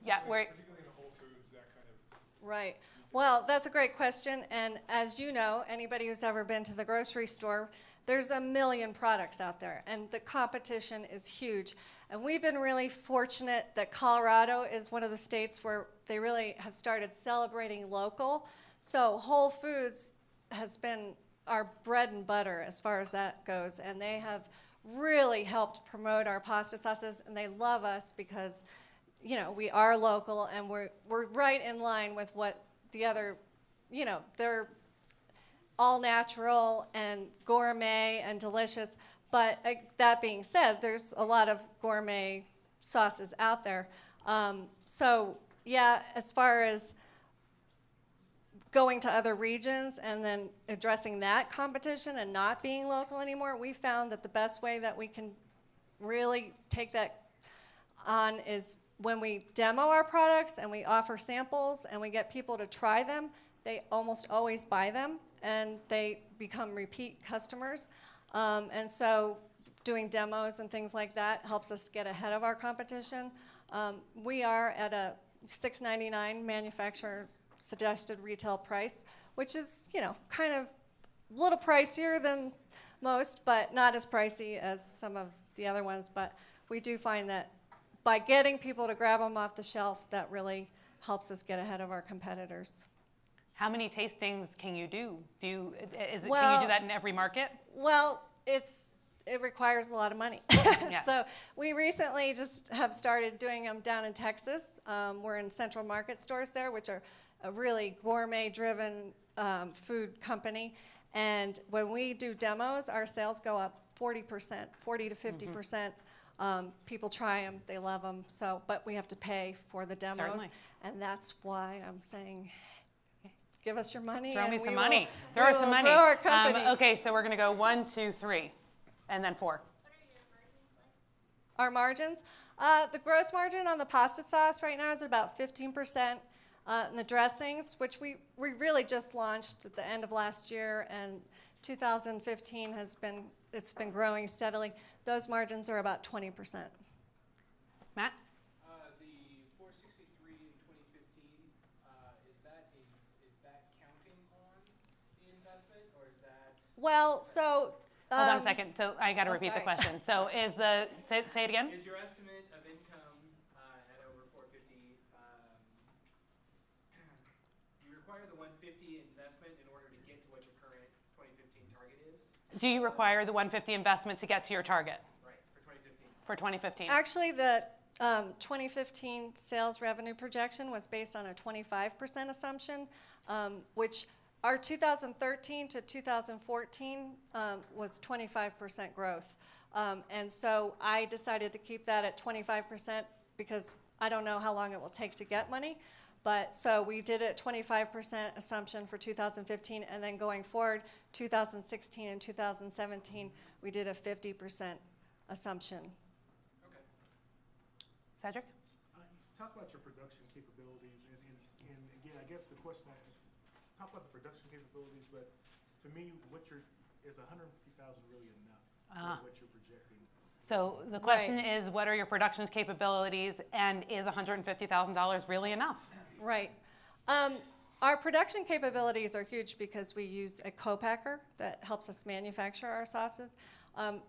Yeah, where. Particularly in the Whole Foods, that kind of. Right. Well, that's a great question. And as you know, anybody who's ever been to the grocery store, there's a million products out there, and the competition is huge. And we've been really fortunate that Colorado is one of the states where they really have started celebrating local. So Whole Foods has been our bread and butter as far as that goes, and they have really helped promote our pasta sauces, and they love us because we are local, and we're right in line with what the other, they're all natural and gourmet and delicious. But that being said, there's a lot of gourmet sauces out there. So yeah, as far as going to other regions and then addressing that competition and not being local anymore, we found that the best way that we can really take that on is when we demo our products and we offer samples and we get people to try them, they almost always buy them and they become repeat customers. And so doing demos and things like that helps us get ahead of our competition. We are at a $6.99 manufacturer suggested retail price, which is, kind of a little pricier than most, but not as pricey as some of the other ones. But we do find that by getting people to grab them off the shelf, that really helps us get ahead of our competitors. How many tastings can you do? Can you Well- do that in every market? Well, it requires a lot of money. Yeah. So we recently just have started doing them down in Texas. We're in Central Market stores there, which are a really gourmet-driven food company. And when we do demos, our sales go up 40%, 40 to 50%. People try them, they love them. So, but we have to pay for the demos. Certainly. And that's why I'm saying, give us your money. Throw me and some we money. will- Throw we us some will money. grow our company. Okay, so we're going to go 1, 2, 3, and then 4. Our margins? The gross margin on the pasta sauce right now is about 15%. And the dressings, which we really just launched at the end of last year, and 2015 it's been growing steadily. Those margins are about 20%. Matt? The 463 in 2015, is that counting on the investment, or is that? Well, so. Hold on a second. So I got to oh, repeat the sorry. question. So say it again? Is your estimate of income at over 450? Do you require the 150 investment in order to get to what your current 2015 target is? Do you require the 150 investment to get to your target? Right, for 2015. For 2015? Actually, the 2015 sales revenue projection was based on a 25% assumption, which our 2013 to 2014 was 25% growth. And so I decided to keep that at 25% because I don't know how long it will take to get money. But so we did a 25% assumption for 2015, and then going forward, 2016 and 2017, we did a 50% assumption. Okay. Cedric? Talk about your production capabilities, and again, I guess the question talk about the production capabilities, but to me, is 150,000 really enough for what you're projecting? So the question is, what are your production capabilities, and is $150,000 really enough? Right. Our production capabilities are huge because we use a co-packer that helps us manufacture our sauces.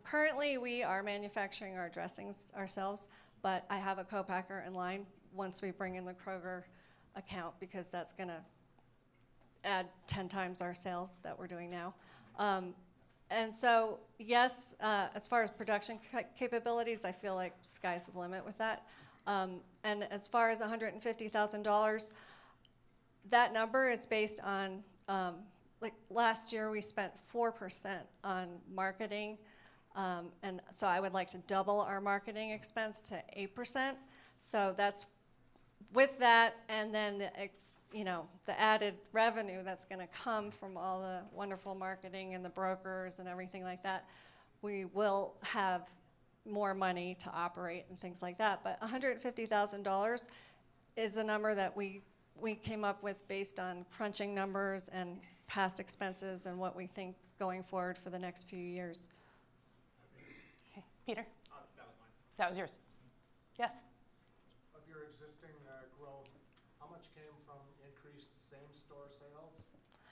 Currently, we are manufacturing our dressings ourselves, but I have a co-packer in line once we bring in the Kroger account because that's going to add 10 times our sales that we're doing now. And so, yes, as far as production capabilities, I feel like sky's the limit with that. And as far as $150,000, that number is based on, like last year we spent 4% on marketing. And so I would like to double our marketing expense to 8%. So that's with that, and then the added revenue that's going to come from all the wonderful marketing and the brokers and everything like that, we will have more money to operate and things like that. But $150,000 is a number that we came up with based on crunching numbers and past expenses and what we think going forward for the next few years. Okay, Peter? That was mine. That was yours. Yes? Of your existing growth, how much came from increased same-store sales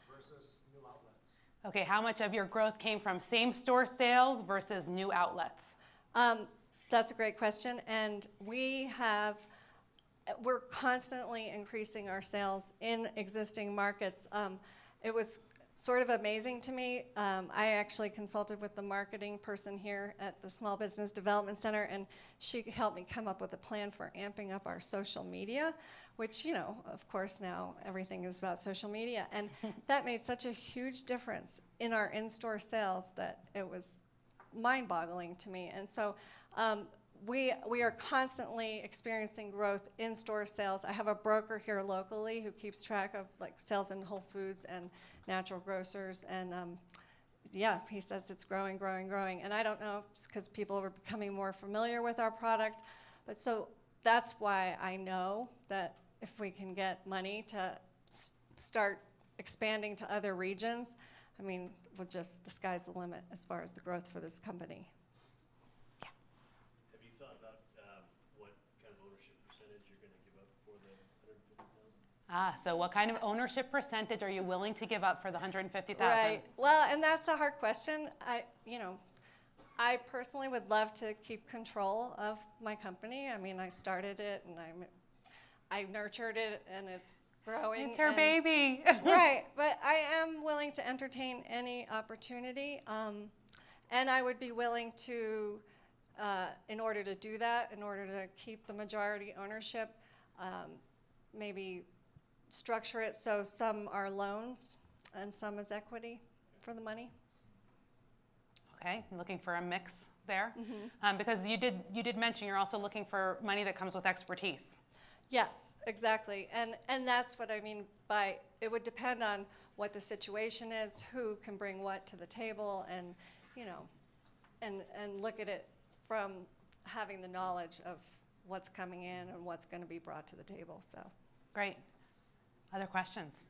versus new outlets? Okay, how much of your growth came from same-store sales versus new outlets? That's a great question, and we're constantly increasing our sales in existing markets. It was sort of amazing to me. I actually consulted with the marketing person here at the Small Business Development Center, and she helped me come up with a plan for amping up our social media, which, of course now everything is about social media. And that made such a huge difference in our in-store sales that it was mind-boggling to me. And so we are constantly experiencing growth in store sales. I have a broker here locally who keeps track of like sales in Whole Foods and natural grocers, and yeah, he says it's growing, growing, growing. And I don't know if it's because people are becoming more familiar with our product, but so that's why I know that if we can get money to start expanding to other regions, I mean, the sky's the limit as far as the growth for this company. Have you thought about what kind of ownership percentage you're going to give up for the $150,000? So what kind of ownership percentage are you willing to give up for the $150,000? Right. Well, and that's a hard question. I personally would love to keep control of my company. I mean, I started it and I nurtured it, and it's growing. It's her baby. Right. But I am willing to entertain any opportunity, and I would be willing to, in order to do that, in order to keep the majority ownership, maybe structure it so some are loans and some is equity for the money. Okay, looking for a mix there. Because you did mention you're also looking for money that comes with expertise. Yes, exactly. And that's what I mean by it would depend on what the situation is, who can bring what to the table, and and look at it from having the knowledge of what's coming in and what's going to be brought to the table. So great. Other questions?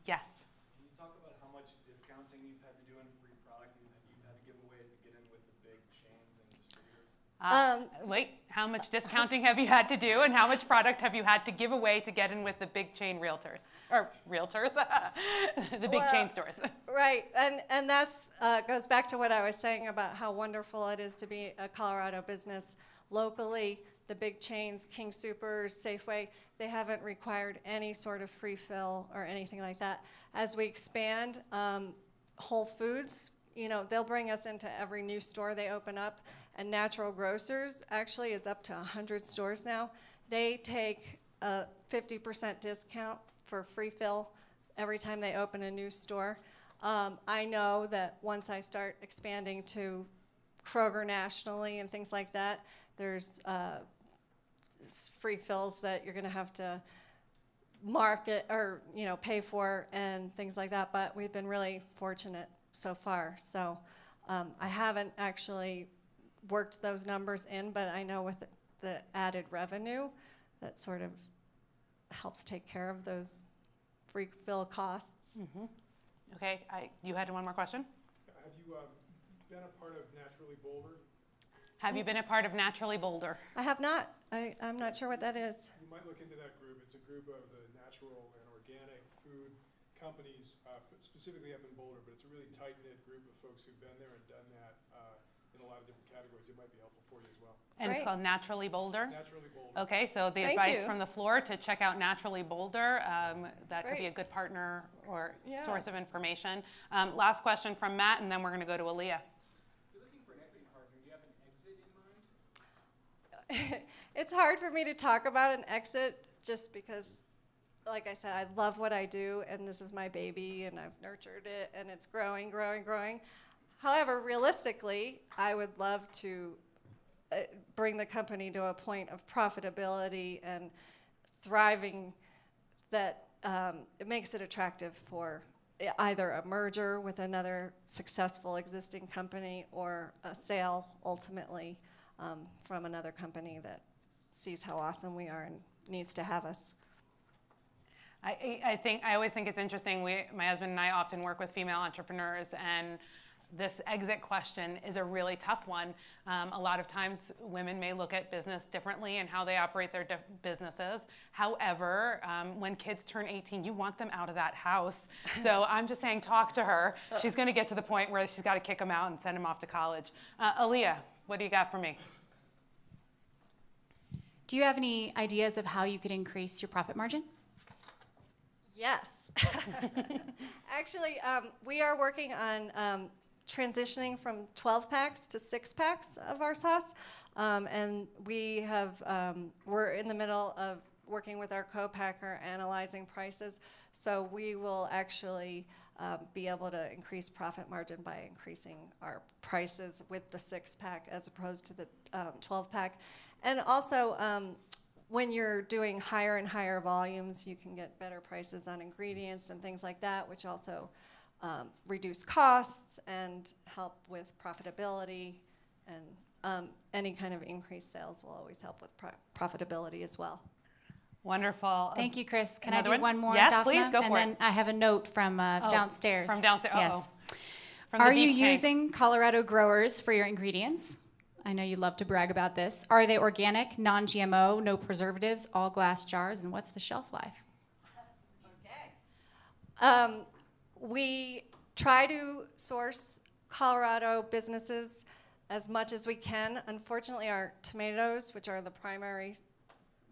Yes. Can you talk about how much discounting you've had to do in free product you've had to give away to get in with the big chains and distributors? Wait, how much discounting have you had to do, and how much product have you had to give away to get in with the big chain realtors? Or realtors, the big chain stores. Right, and that's goes back to what I was saying about how wonderful it is to be a Colorado business locally. The big chains, King Soopers, Safeway, they haven't required any sort of free fill or anything like that. As we expand, Whole Foods, they'll bring us into every new store they open up, and Natural Grocers actually is up to 100 stores now. They take a 50% discount for free fill every time they open a new store. I know that once I start expanding to Kroger nationally and things like that, there's free fills that you're going to have to market or pay for and things like that. But we've been really fortunate so far. So I haven't actually worked those numbers in, but I know with the added revenue, that sort of helps take care of those free fill costs. Okay, you had one more question? Have you been a part of Naturally Boulder? Have you been a part of Naturally Boulder? I have not. I'm not sure what that is. You might look into that group. It's a group of the natural and organic food companies, specifically up in Boulder, but it's a really tight-knit group of folks who've been there and done that. in a lot of different categories. It might be helpful for you as well. And it's Great. called Naturally Bolder? Naturally Bold. Okay, so the Thank advice you. from the floor to check out Naturally Bolder, that could be a Great. good partner or Yeah. source of information. Last question from Matt, and then we're going to go to Aaliyah. You're looking for an equity partner. Do you have an exit in mind? It's hard for me to talk about an exit just because, like I said, I love what I do, and this is my baby, and I've nurtured it, and it's growing, growing, growing. However, realistically, I would love to bring the company to a point of profitability and thriving that it makes it attractive for either a merger with another successful existing company or a sale ultimately from another company that sees how awesome we are and needs to have us. I always think it's interesting. My husband and I often work with female entrepreneurs, and this exit question is a really tough one. A lot of times women may look at business differently and how they operate their businesses. However, when kids turn 18, you want them out of that house. So I'm just saying, talk to her. She's going to get to the point where she's got to kick them out and send them off to college. Aaliyah, what do you got for me? Do you have any ideas of how you could increase your profit margin? Yes. Actually, we are working on transitioning from 12 packs to 6 packs of our sauce. And we're in the middle of working with our co-packer, analyzing prices. So we will actually be able to increase profit margin by increasing our prices with the 6 pack as opposed to the 12 pack. And also, when you're doing higher and higher volumes, you can get better prices on ingredients and things like that, which also reduce costs and help with profitability. And any kind of increased sales will always help with profitability as well. Wonderful. Thank you, Chris. Can Another I do one more, Yes, Daphna? please, go and for then it. I have a note from downstairs. From downstairs, Yes. From the Are you deep tank. using Colorado growers for your ingredients? I know you love to brag about this. Are they organic, non-GMO, no preservatives, all glass jars, and what's the shelf life? We try to source Colorado businesses as much as we can. Unfortunately, our tomatoes, which are the primary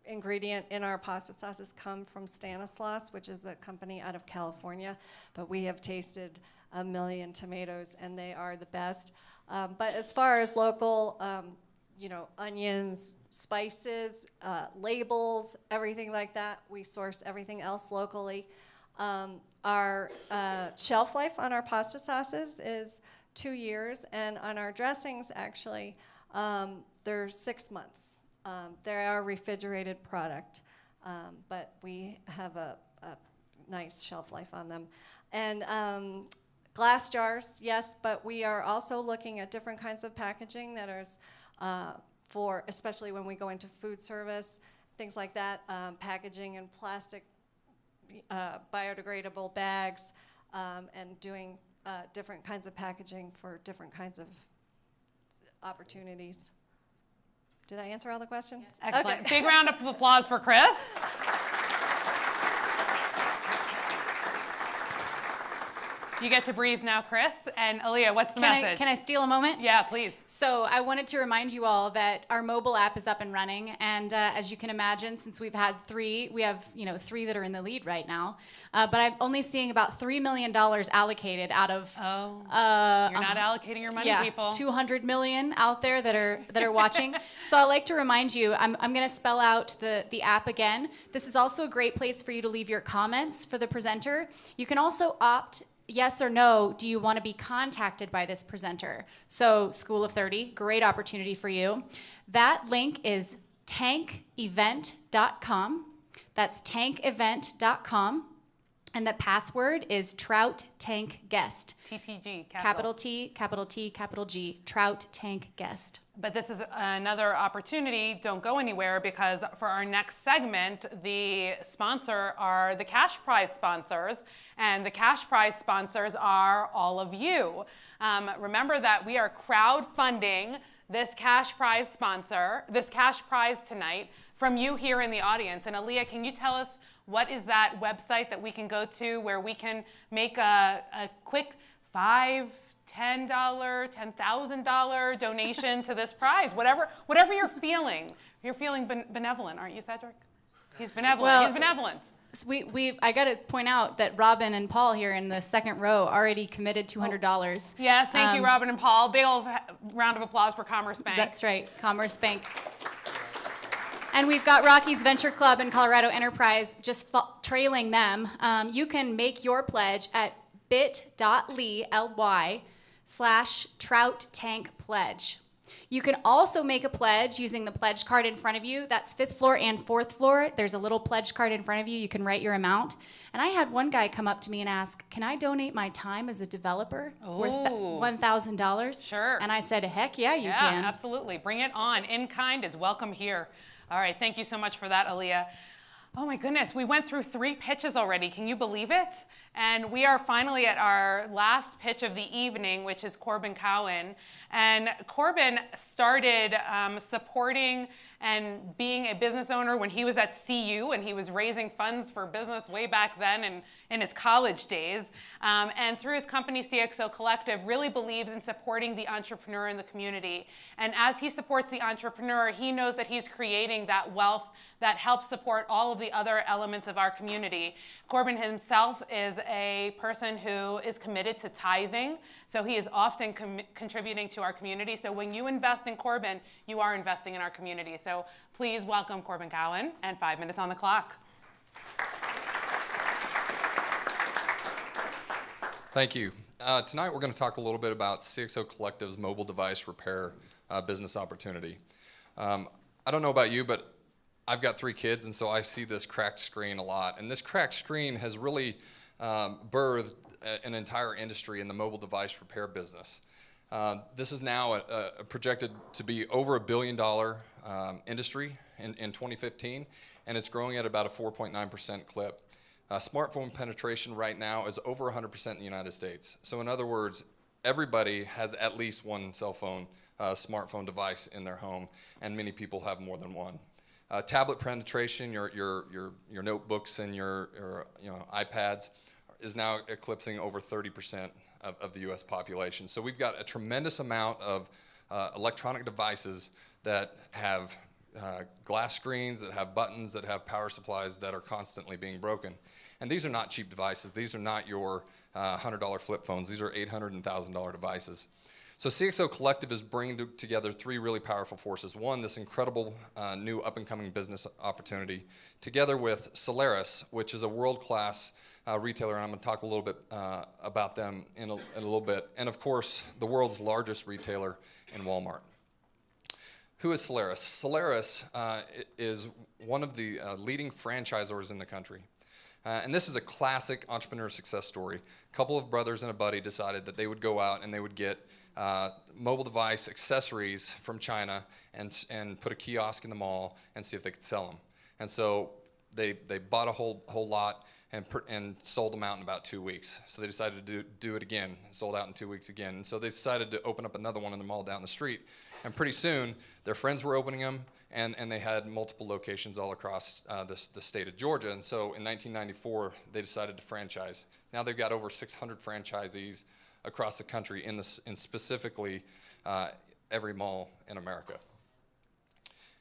ingredient in our pasta sauces, come from Stanislaus, which is a company out of California. But we have tasted 1 million tomatoes, and they are the best. But as far as local, onions, spices, labels, everything like that, we source everything else locally. Our shelf life on our pasta sauces is 2 years, and on our dressings, actually, they're 6 months. They are a refrigerated product, but we have a nice shelf life on them. And glass jars, yes, but we are also looking at different kinds of packaging that is for, especially when we go into food service, things like that, packaging in plastic, biodegradable bags, and doing different kinds of packaging for different kinds of opportunities. Did I answer all the questions? Yes. Excellent. Okay. Big round of applause for Chris. You get to breathe now, Chris. And Aaliyah, what's the message? Can I steal a moment? Yeah, please. So I wanted to remind you all that our mobile app is up and running, and as you can imagine, since we've had 3, we have 3 that are in the lead right now. But I'm only seeing about $3 million allocated out of. You're not allocating your money, people. 200 million out there that are watching. So I'd like to remind you, I'm going to spell out the app again. This is also a great place for you to leave your comments for the presenter. You can also opt. Yes or no, do you want to be contacted by this presenter? So School of 30, great opportunity for you. That link is tankevent.com. That's tankevent.com. And the password is Trout Tank Guest. TTG, Capital T, capital T, capital G, Trout Tank Guest. But this is another opportunity. Don't go anywhere, because for our next segment, the sponsor are the cash prize sponsors, and the cash prize sponsors are all of you. Remember that we are crowdfunding this cash prize tonight from you here in the audience. And Aaliyah, can you tell us what is that website that we can go to where we can make a quick 5, $10, $10,000 donation to this prize. Whatever you're feeling. You're feeling benevolent, aren't you, Cedric? He's benevolent. Well, He's benevolent. I got to point out that Robin and Paul here in the second row already committed $200. Yes, thank you, Robin and Paul. Big old round of applause for Commerce Bank. That's right, Commerce Bank. And we've got Rockies Venture Club and Colorado Enterprise just trailing them. You can make your pledge at bit.ly/Trout Tank Pledge. You can also make a pledge using the pledge card in front of you. That's 5th floor and 4th floor. There's a little pledge card in front of you. You can write your amount. And I had one guy come up to me and ask, can I donate my time as a developer worth $1,000? Sure. And I said, heck yeah, you can. Yeah, absolutely. Bring it on. In kind is welcome here. All right, thank you so much for that, Aaliyah. Oh my goodness, we went through 3 pitches already. Can you believe it? And we are finally at our last pitch of the evening, which is Corbin Cowan. And Corbin started supporting and being a business owner when he was at CU, and he was raising funds for business way back then and in his college days. And through his company, CXO Collective, really believes in supporting the entrepreneur in the community. And as he supports the entrepreneur, he knows that he's creating that wealth that helps support all of the other elements of our community. Corbin himself is a person who is committed to tithing, so he is often contributing to our community. So when you invest in Corbin, you are investing in our community. So please welcome Corbin Cowan, and 5 minutes on the clock. Thank you. Tonight we're going to talk a little bit about CXO Collective's mobile device repair business opportunity. I don't know about you, but I've got 3 kids, and so I see this cracked screen a lot. And this cracked screen has really birthed an entire industry in the mobile device repair business. This is now projected to be over $1 billion industry in 2015, and it's growing at about a 4.9% clip. Smartphone penetration right now is over 100% in the United States. So in other words, everybody has at least one cell phone, smartphone device in their home, and many people have more than one. Tablet penetration, your notebooks and your iPads, is now eclipsing over 30% of the U.S. population. So we've got a tremendous amount of electronic devices that have glass screens, that have buttons, that have power supplies that are constantly being broken. And these are not cheap devices. These are not your $100 flip phones. These are $800 and $1,000 devices. So CXO Collective is bringing together 3 really powerful forces. One, this incredible new up-and-coming business opportunity, together with Solaris, which is a world-class retailer, and I'm going to talk a little bit about them in a little bit, and of course, the world's largest retailer in Walmart. Who is Solaris? Solaris is one of the leading franchisors in the country. And this is a classic entrepreneur success story. A couple of brothers and a buddy decided that they would go out and they would get mobile device accessories from China and put a kiosk in the mall and see if they could sell them. And so they bought a whole lot and sold them out in about 2 weeks. So they decided to do it again, sold out in 2 weeks again. And so they decided to open up another one in the mall down the street. And pretty soon, their friends were opening them, and they had multiple locations all across the state of Georgia. And so in 1994, they decided to franchise. Now they've got over 600 franchisees across the country in specifically every mall in America.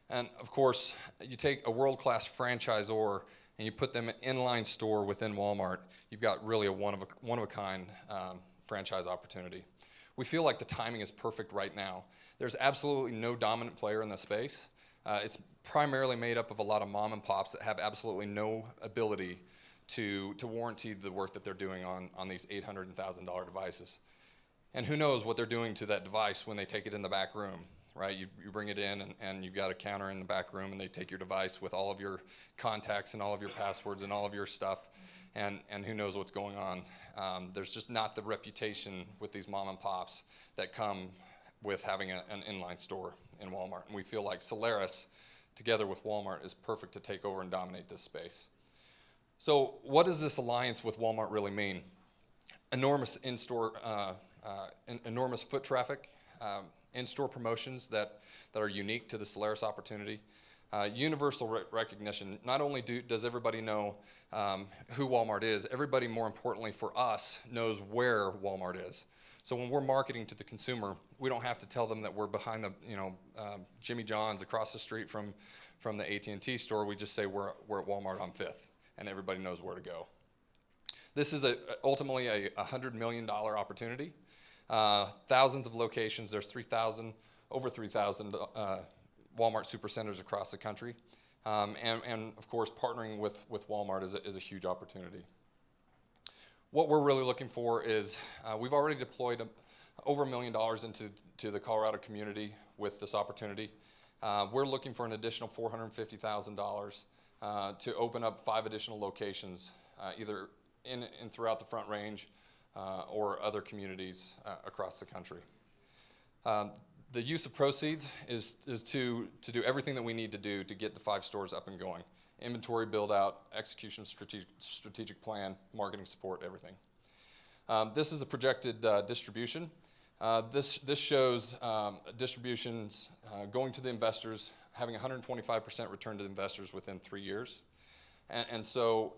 And of course, you take a world-class franchisor and you put them in inline store within Walmart, you've got really a one-of-a-kind franchise opportunity. We feel like the timing is perfect right now. There's absolutely no dominant player in the space. It's primarily made up of a lot of mom and pops that have absolutely no ability to warranty the work that they're doing on these $800 and $1,000 devices. And who knows what they're doing to that device when they take it in the back room, right? You bring it in and you've got a counter in the back room and they take your device with all of your contacts and all of your passwords and all of your stuff, and who knows what's going on. There's just not the reputation with these mom and pops that come with having an inline store in Walmart. And we feel like Solaris, together with Walmart, is perfect to take over and dominate this space. So what does this alliance with Walmart really mean? Enormous in-store, enormous foot traffic, in-store promotions that are unique to the Solaris opportunity, universal recognition. Not only does everybody know who Walmart is, everybody, more importantly for us, knows where Walmart is. So when we're marketing to the consumer, we don't have to tell them that we're behind the, Jimmy John's across the street from the AT&T store. We just say we're at Walmart on 5th, and everybody knows where to go. This is ultimately a $100 million opportunity. Thousands of locations. There's over 3,000 Walmart supercenters across the country. And of course, partnering with Walmart is a huge opportunity. What we're really looking for is, we've already deployed over $1 million into the Colorado community with this opportunity. We're looking for an additional $450,000 to open up 5 additional locations, either in throughout the Front Range or other communities across the country. The use of proceeds is to do everything that we need to do to get the 5 stores up and going. Inventory build out, execution strategic plan, marketing support, everything. This is a projected distribution. This shows distributions going to the investors, having 125% return to the investors within 3 years. And so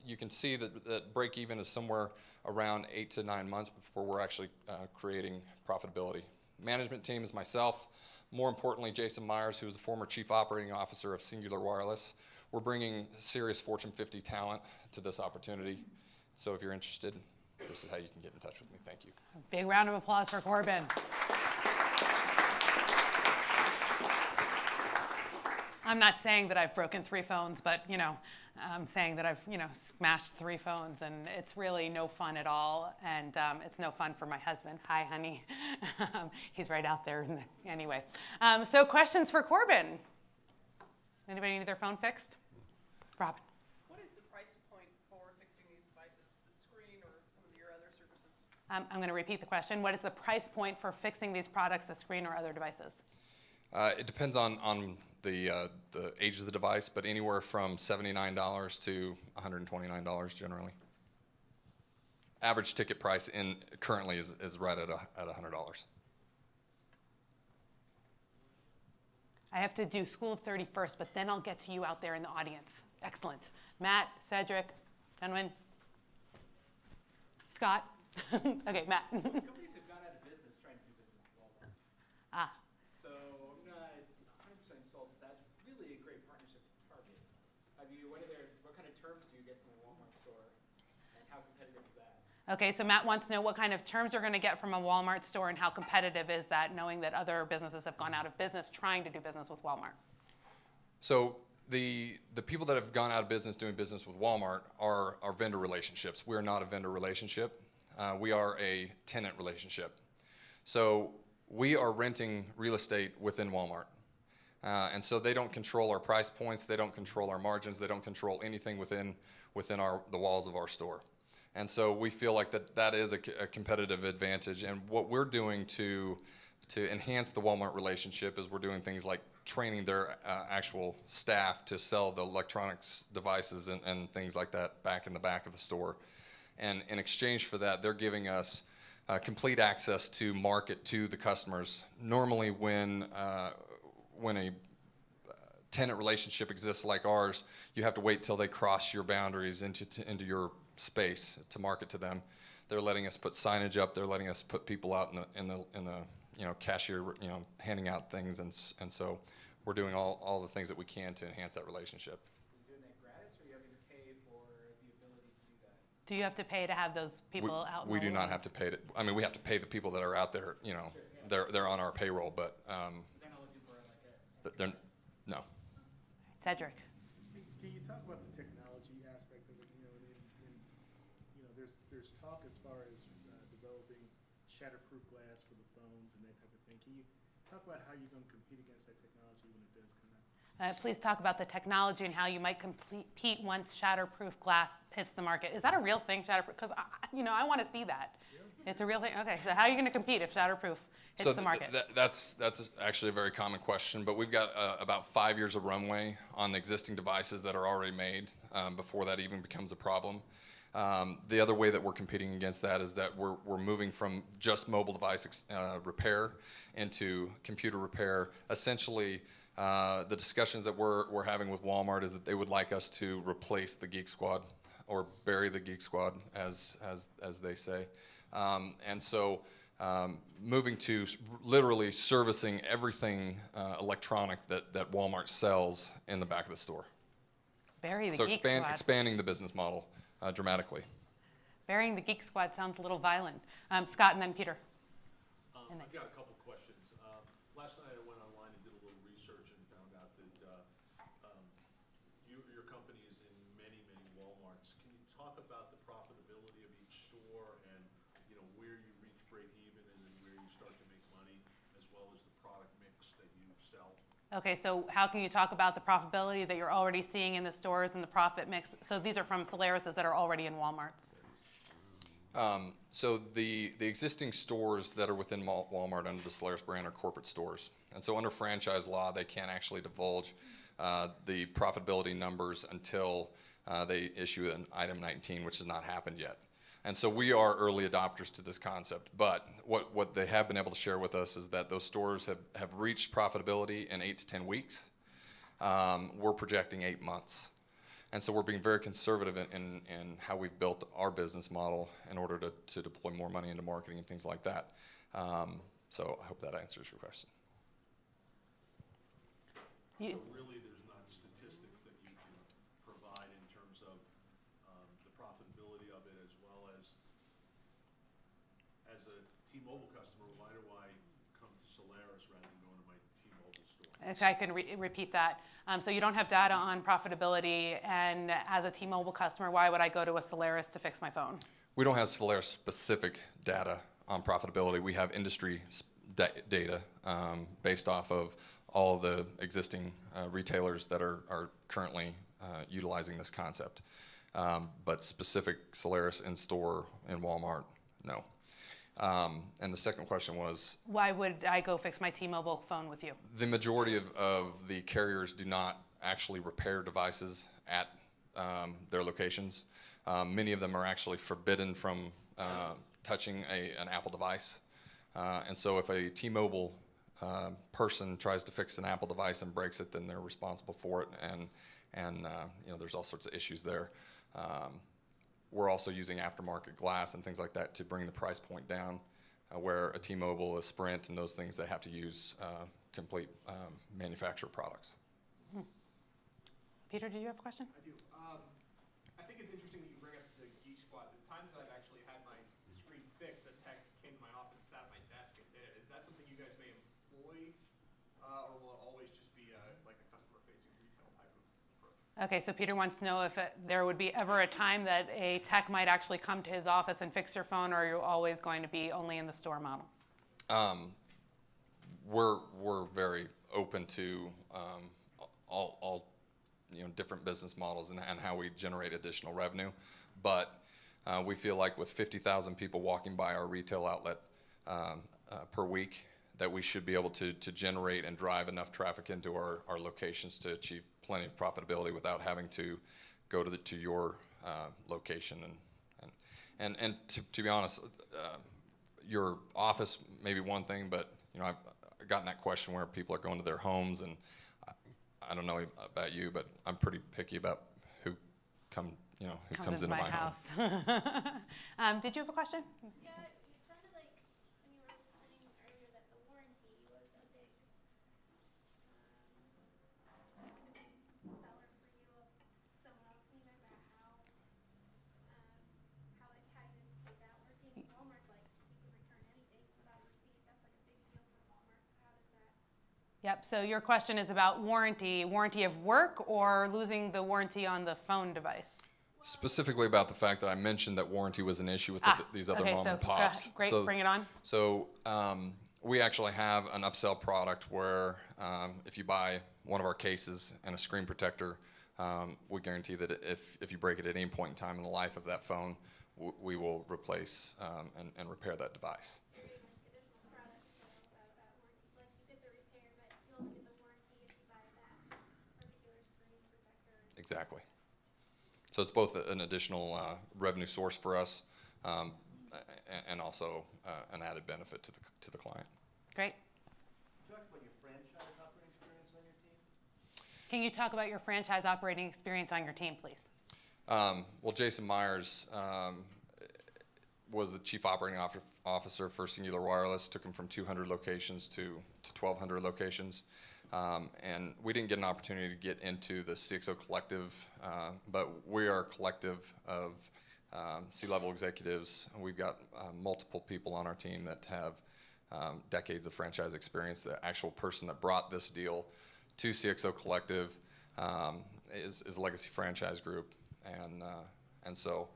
you can see that break even is somewhere around 8 to 9 months before we're actually creating profitability. Management team is myself. More importantly, Jason Myers, who is the former Chief Operating Officer of Singular Wireless. We're bringing serious Fortune 50 talent to this opportunity. So if you're interested, this is how you can get in touch with me. Thank you. A big round of applause for Corbin. I'm not saying that I've broken 3 phones, but I'm saying that I've smashed 3 phones, and it's really no fun at all, and it's no fun for my husband. Hi, honey. He's right out there. Anyway, so questions for Corbin. Anybody need their phone fixed? Robin. What is the price point for fixing these devices, the screen or some of your other services? I'm going to repeat the question. What is the price point for fixing these products, the screen or other devices? It depends on the age of the device, but anywhere from $79 to $129 generally. Average ticket price currently is right at $100. I have to do School of 30 first, but then I'll get to you out there in the audience. Excellent. Matt, Cedric, Denwin, Scott. Okay, Matt. Companies have gone out of business trying to do business with Walmart. Ah. So I'm not 100% sold that that's really a great partnership with Target. What kind of terms do you get from a Walmart store, and how competitive is that? Okay, so Matt wants to know what kind of terms you're going to get from a Walmart store and how competitive is that, knowing that other businesses have gone out of business trying to do business with Walmart. So the people that have gone out of business doing business with Walmart are vendor relationships. We're not a vendor relationship. We are a tenant relationship. So we are renting real estate within Walmart. And so they don't control our price points, they don't control our margins, they don't control anything within the walls of our store. And so we feel like that is a competitive advantage. And what we're doing to enhance the Walmart relationship is we're doing things like training their actual staff to sell the electronics devices and things like that back in the back of the store. And in exchange for that, they're giving us complete access to market to the customers. Normally when a tenant relationship exists like ours, you have to wait till they cross your boundaries into your space to market to them. They're letting us put signage up. They're letting us put people out in the cashier, handing out things, and so we're doing all the things that we can to enhance that relationship. Are you doing that gratis, or are you having to pay for the ability to do that? Do you have to pay to have those people out? We do not have to pay we have to pay the people that are out there. They're on our payroll, but they're not looking for they're no. Cedric. Can you talk about the technology aspect of it? There's talk as far as developing shatterproof glass for the phones and that type of thing. Can you talk about how you're going to compete against that technology when it does come out? Please talk about the technology and how you might compete once shatterproof glass hits the market. Is that a real thing, shatterproof? Because I want to see that. It's a real thing. Okay, so how are you going to compete if shatterproof hits the market? That's actually a very common question, but we've got about 5 years of runway on the existing devices that are already made before that even becomes a problem. The other way that we're competing against that is that we're moving from just mobile device repair into computer repair. Essentially, the discussions that we're having with Walmart is that they would like us to replace the Geek Squad or bury the Geek Squad, as they say. And so moving to literally servicing everything electronic that Walmart sells in the back of the store. Bury the So Geek Squad. expanding the business model dramatically. Burying the Geek Squad sounds a little violent. Scott and then Peter. I've got a couple questions. Last night I went online and did a little research and found out that your company is in many, many Walmarts. Can you talk about the profitability of each store and where you reach break even and then where you start to make money, as well as the product mix that you sell? Okay, so how can you talk about the profitability that you're already seeing in the stores and the profit mix? So these are from Solaris's that are already in Walmart's. So the existing stores that are within Walmart under the Solaris brand are corporate stores. And so under franchise law, they can't actually divulge the profitability numbers until they issue an item 19, which has not happened yet. And so we are early adopters to this concept. But what they have been able to share with us is that those stores have reached profitability in 8 to 10 weeks. We're projecting 8 months. And so we're being very conservative in how we've built our business model in order to deploy more money into marketing and things like that. So I hope that answers your question. So really there's not statistics that you can provide in terms of the profitability of it, as well as a T-Mobile customer, why do I come to Solaris rather than going to my T-Mobile store? Okay, I can repeat that. So you don't have data on profitability, and as a T-Mobile customer, why would I go to a Solaris to fix my phone? We don't have Solaris-specific data on profitability. We have industry data based off of all the existing retailers that are currently utilizing this concept. But specific Solaris in-store in Walmart, no. And the second question was? Why would I go fix my T-Mobile phone with you? The majority of the carriers do not actually repair devices at their locations. Many of them are actually forbidden from touching an Apple device. And so if a T-Mobile person tries to fix an Apple device and breaks it, then they're responsible for it. And there's all sorts of issues there. We're also using aftermarket glass and things like that to bring the price point down, where a T-Mobile, a Sprint, and those things, they have to use complete manufacturer products. Peter, did you have a question? I do. I think it's interesting that you bring up the Geek Squad. The times that I've actually had my screen fixed, a tech came to my office, sat at my desk, and did it. Is that something you guys may employ, or will it always just be like a customer-facing retail type of approach? Okay, so Peter wants to know if there would be ever a time that a tech might actually come to his office and fix your phone, or are you always going to be only in the store model? We're very open to all different business models and how we generate additional revenue, but we feel like with 50,000 people walking by our retail outlet per week, that we should be able to generate and drive enough traffic into our locations to achieve plenty of profitability without having to go to your location. And to be honest, your office may be one thing, but I've gotten that question where people are going to their homes, and I don't know about you, but I'm pretty picky about who comes into my house. Did you have a question? Yeah, it sounded like when you were saying earlier that the warranty was a big seller for you of someone else. Can you talk about how you anticipate that working? Walmart's like you can return anything without a receipt. That's like a big deal for Walmart. So how does that? Yep, so your question is about warranty of work or losing the warranty on the phone device? Specifically about the fact that I mentioned that warranty was an issue with these other mom and pops. Great, bring it on. So we actually have an upsell product where if you buy one of our cases and a screen protector, we guarantee that if you break it at any point in time in the life of that phone, we will replace and repair that device. Exactly. So it's both an additional revenue source for us and also an added benefit to the client. Great. Talk about your franchise operating experience on your team. Can you talk about your franchise operating experience on your team, please? Well, Jason Myers was the chief operating officer for Singular Wireless, took them from 200 locations to 1,200 locations. And we didn't get an opportunity to get into the CXO collective, but we are a collective of C-level executives. We've got multiple people on our team that have decades of franchise experience. The actual person that brought this deal to CXO Collective is Legacy Franchise Group, and so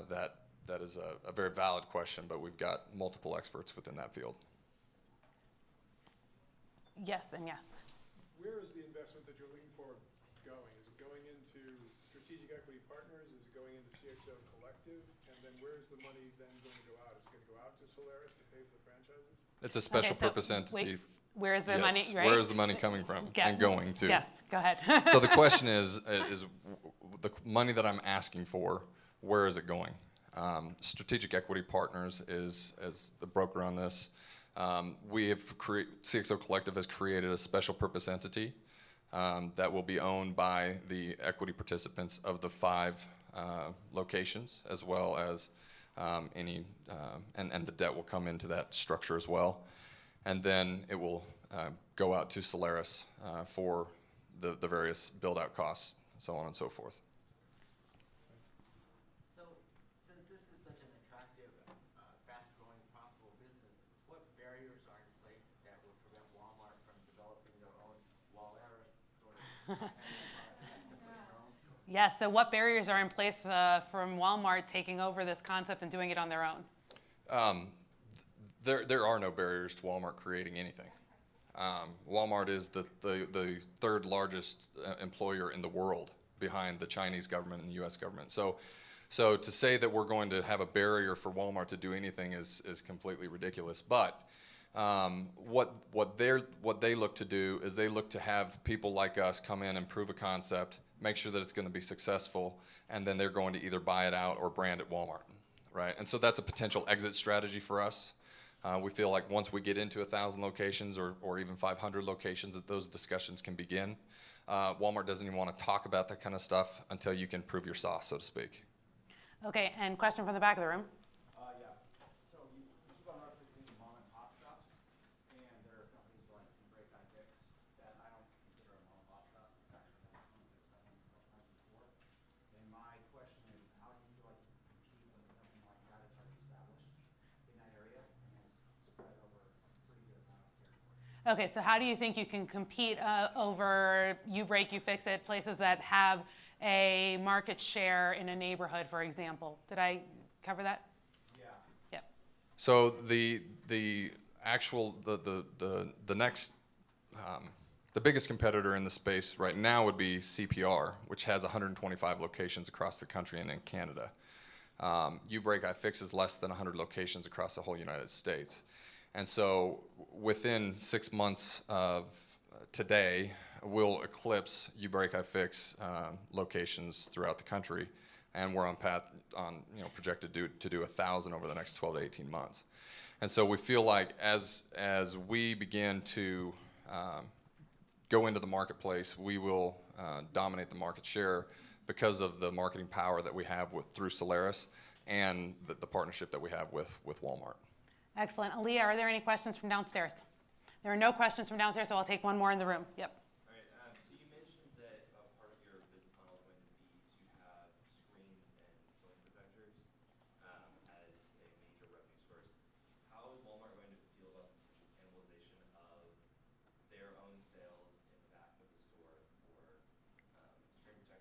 that is a very valid question, but we've got multiple experts within that field. Yes and yes. Where is the investment that you're looking for going? Is it going into strategic equity partners? Is it going into CXO Collective? And then where's the money then going to go out? Is it going to go out to Solaris to pay for the franchises? It's a special purpose entity. Wait, where is the Yes. money, right? Where is the money coming from and going to? Yes, go ahead. So the question is the money that I'm asking for, where is it going? Strategic Equity Partners is the broker on this. CXO Collective has created a special purpose entity that will be owned by the equity participants of the 5 locations, as well as and the debt will come into that structure as well. And then it will go out to Solaris for the various build-out costs, so on and so forth. So, since this is such an attractive, fast-growing, profitable business, what barriers are in place that would prevent Walmart from developing their own Walleris sort of to put in their own store? Yes, so what barriers are in place from Walmart taking over this concept and doing it on their own? There are no barriers to Walmart creating anything. Walmart is the 3rd largest employer in the world, behind the Chinese government and the U.S. government. So to say that we're going to have a barrier for Walmart to do anything is completely ridiculous. But what they look to do is they look to have people like us come in and prove a concept, make sure that it's going to be successful, and then they're going to either buy it out or brand it Walmart, right? And so that's a potential exit strategy for us. We feel like once we get into 1,000 locations or even 500 locations, that those discussions can begin. Walmart doesn't even want to talk about that kind of stuff until you can prove your sauce, so to speak. Okay, and question from the back of the room. Yeah. So you keep on referencing mom and pop shops, and there are companies like Break Fix that I don't consider a mom and pop shop. It's actually one of the times before. And my question is, how do you feel like you can compete with a company like that that's already established in that area and has spread over a pretty good amount of territory? Okay, so how do you think you can compete over You Break, You Fix It, places that have a market share in a neighborhood, for example? Did I cover that? Yeah. Yep. So the next the biggest competitor in the space right now would be CPR, which has 125 locations across the country and in Canada. You Break, I Fix is less than 100 locations across the whole United States. And so within 6 months of today, we'll eclipse You Break, I Fix locations throughout the country, and we're projected to do 1,000 over the next 12 to 18 months. And so we feel like as we begin to go into the marketplace, we will dominate the market share because of the marketing power that we have through Solaris and the partnership that we have with Walmart. Excellent. Aaliyah, are there any questions from downstairs? There are no questions from downstairs, so I'll take one more in the room. Yep. All right. So you mentioned that part of your business model is going to be to have screens and phone protectors as a major revenue source. How is Walmart going to feel about the potential cannibalization of their own sales in the back of the store for screen protectors and for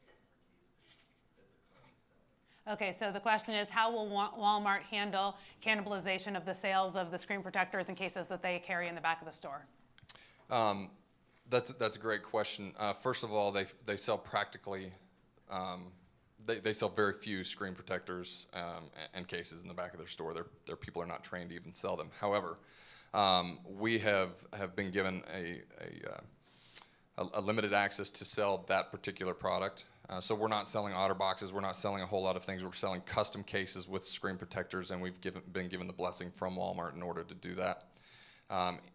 cases that they're currently selling? Okay, so the question is, how will Walmart handle cannibalization of the sales of the screen protectors and cases that they carry in the back of the store? That's a great question. First of all, they sell practically, they sell very few screen protectors and cases in the back of their store. Their people are not trained to even sell them. However, we have been given a limited access to sell that particular product. So we're not selling OtterBoxes, we're not selling a whole lot of things. We're selling custom cases with screen protectors, and we've been given the blessing from Walmart in order to do that.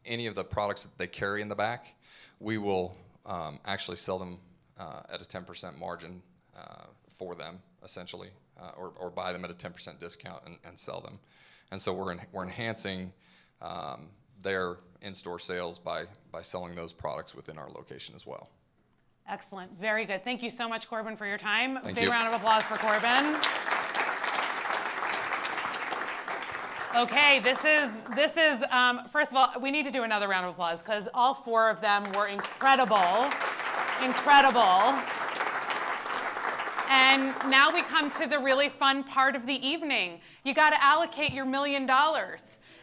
Any of the products that they carry in the back, we will actually sell them at a 10% margin for them essentially, or buy them at a 10% discount and sell them. And so we're enhancing their in-store sales by selling those products within our location as well. Excellent. Very good. Thank you so much, Corbin, for your time. Thank Big you. round of applause for Corbin. Okay, this is first of all, we need to do another round of applause because all 4 of them were incredible. And now we come to the really fun part of the evening. You got to allocate your $1 million.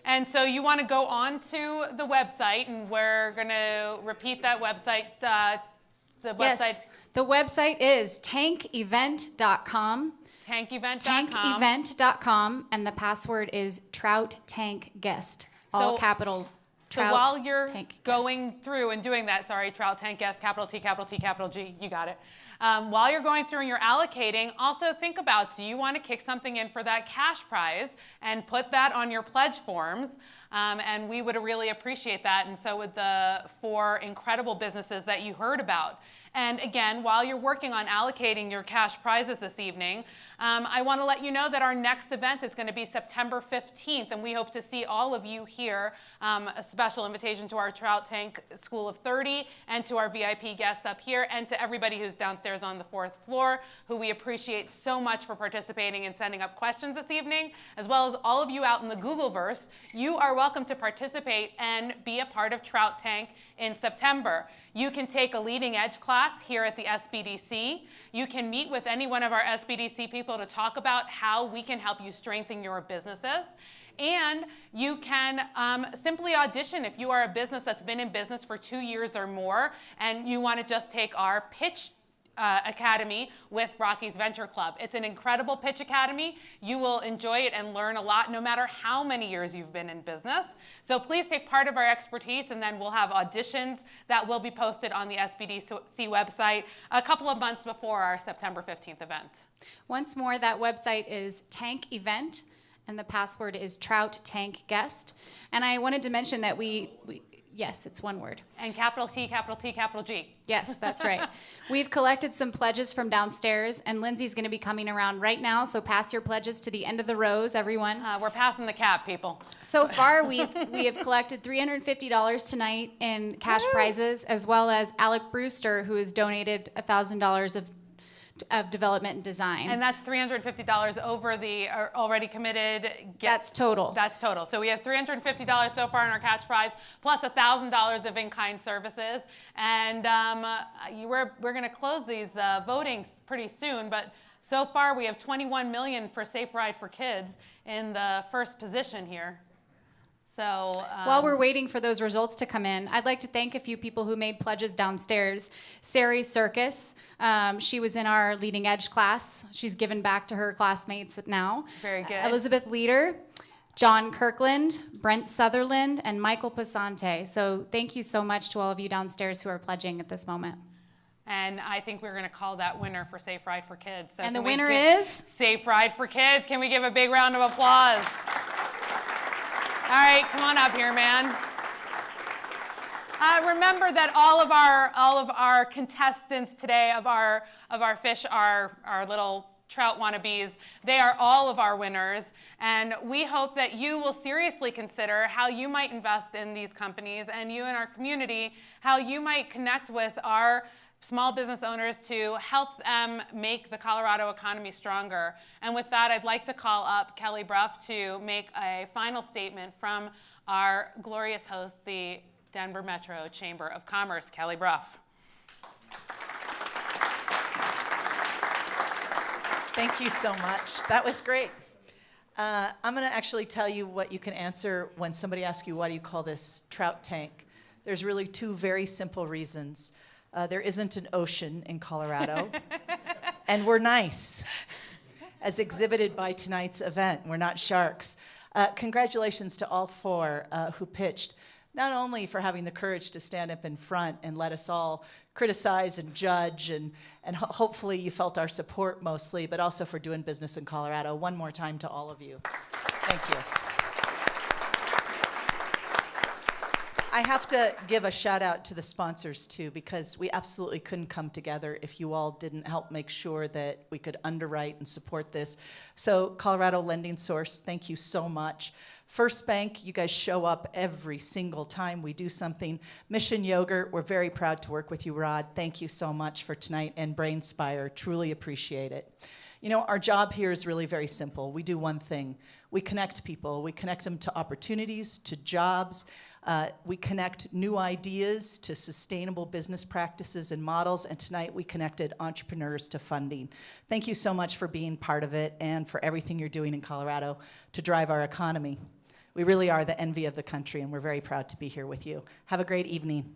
And so you want to go on to the website, and we're going to repeat that website. Yes, the website is tankevent.com. Tankevent.com. Tankevent.com, and the password is Trout Tank Guest. All capital. So while you're going through and doing that, sorry, Trout Tank Guest, capital T, capital T, capital G, you got it. While you're going through and you're allocating, also think about, do you want to kick something in for that cash prize and put that on your pledge forms? And we would really appreciate that, and so would the 4 incredible businesses that you heard about. And again, while you're working on allocating your cash prizes this evening, I want to let you know that our next event is going to be September 15th, and we hope to see all of you here. A special invitation to our Trout Tank School of 30 and to our VIP guests up here, and to everybody who's downstairs on the 4th floor, who we appreciate so much for participating and sending up questions this evening, as well as all of you out in the Googleverse. You are welcome to participate and be a part of Trout Tank in September. You can take a leading edge class here at the SBDC. You can meet with any one of our SBDC people to talk about how we can help you strengthen your businesses. And you can simply audition if you are a business that's been in business for 2 years or more and you want to just take our pitch academy with Rocky's Venture Club. It's an incredible pitch academy. You will enjoy it and learn a lot no matter how many years you've been in business. So please take part of our expertise, and then we'll have auditions that will be posted on the SBDC website a couple of months before our September 15th event. Once more, that website is Tank Event, and the password is Trout Tank Guest. And I wanted to mention that yes, it's one word. And capital T, capital T, capital G. Yes, that's right. We've collected some pledges from downstairs, and Lindsay's going to be coming around right now, so pass your pledges to the end of the rows, everyone. We're passing the cap, people. So far, we have collected $350 tonight in cash prizes, as well as Alec Brewster, who has donated $1,000 of development and design. And that's $350 over the already committed. That's total. That's total. So we have $350 so far in our cash prize, plus $1,000 of in-kind services. And we're going to close these votings pretty soon, but so far we have $21 million for Safe Ride for Kids in the first position here. So while we're waiting for those results to come in, I'd like to thank a few people who made pledges downstairs. Sari Circus, she was in our leading edge class. She's given back to her classmates now. Very good. Elizabeth Leader, John Kirkland, Brent Sutherland, and Michael Pasante. So thank you so much to all of you downstairs who are pledging at this moment. And I think we're going to call that winner for Safe Ride for Kids. So and the winner is? Safe Ride for Kids. Can we give a big round of applause? All right, come on up here, man. Remember that all of our contestants today of our fish are our little trout wannabes. They are all of our winners, and we hope that you will seriously consider how you might invest in these companies, and you in our community, how you might connect with our small business owners to help them make the Colorado economy stronger. And with that, I'd like to call up Kelly Brough to make a final statement from our glorious host, the Denver Metro Chamber of Commerce. Kelly Brough. Thank you so much. That was great. I'm going to actually tell you what you can answer when somebody asks you, why do you call this Trout Tank? There's really 2 very simple reasons. There isn't an ocean in Colorado, and we're nice, as exhibited by tonight's event. We're not sharks. Congratulations to all 4 who pitched, not only for having the courage to stand up in front and let us all criticize and judge, and hopefully you felt our support mostly, but also for doing business in Colorado. One more time to all of you. Thank you. I have to give a shout out to the sponsors too, because we absolutely couldn't come together if you all didn't help make sure that we could underwrite and support this. So Colorado Lending Source, thank you so much. First Bank, you guys show up every single time we do something. Mission Yogurt, we're very proud to work with you, Rod. Thank you so much for tonight. And Brainspire, truly appreciate it. You know, our job here is really very simple. We do one thing. We connect people. We connect them to opportunities, to jobs. We connect new ideas to sustainable business practices and models. And tonight we connected entrepreneurs to funding. Thank you so much for being part of it and for everything you're doing in Colorado to drive our economy. We really are the envy of the country, and we're very proud to be here with you. Have a great evening.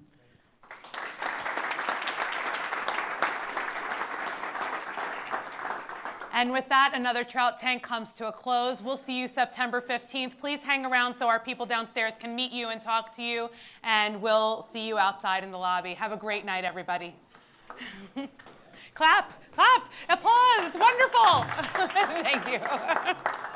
And with that, another Trout Tank comes to a close. We'll see you September 15th. Please hang around so our people downstairs can meet you and talk to you, and we'll see you outside in the lobby. Have a great night, everybody. Clap, clap, applause, it's wonderful. Thank you.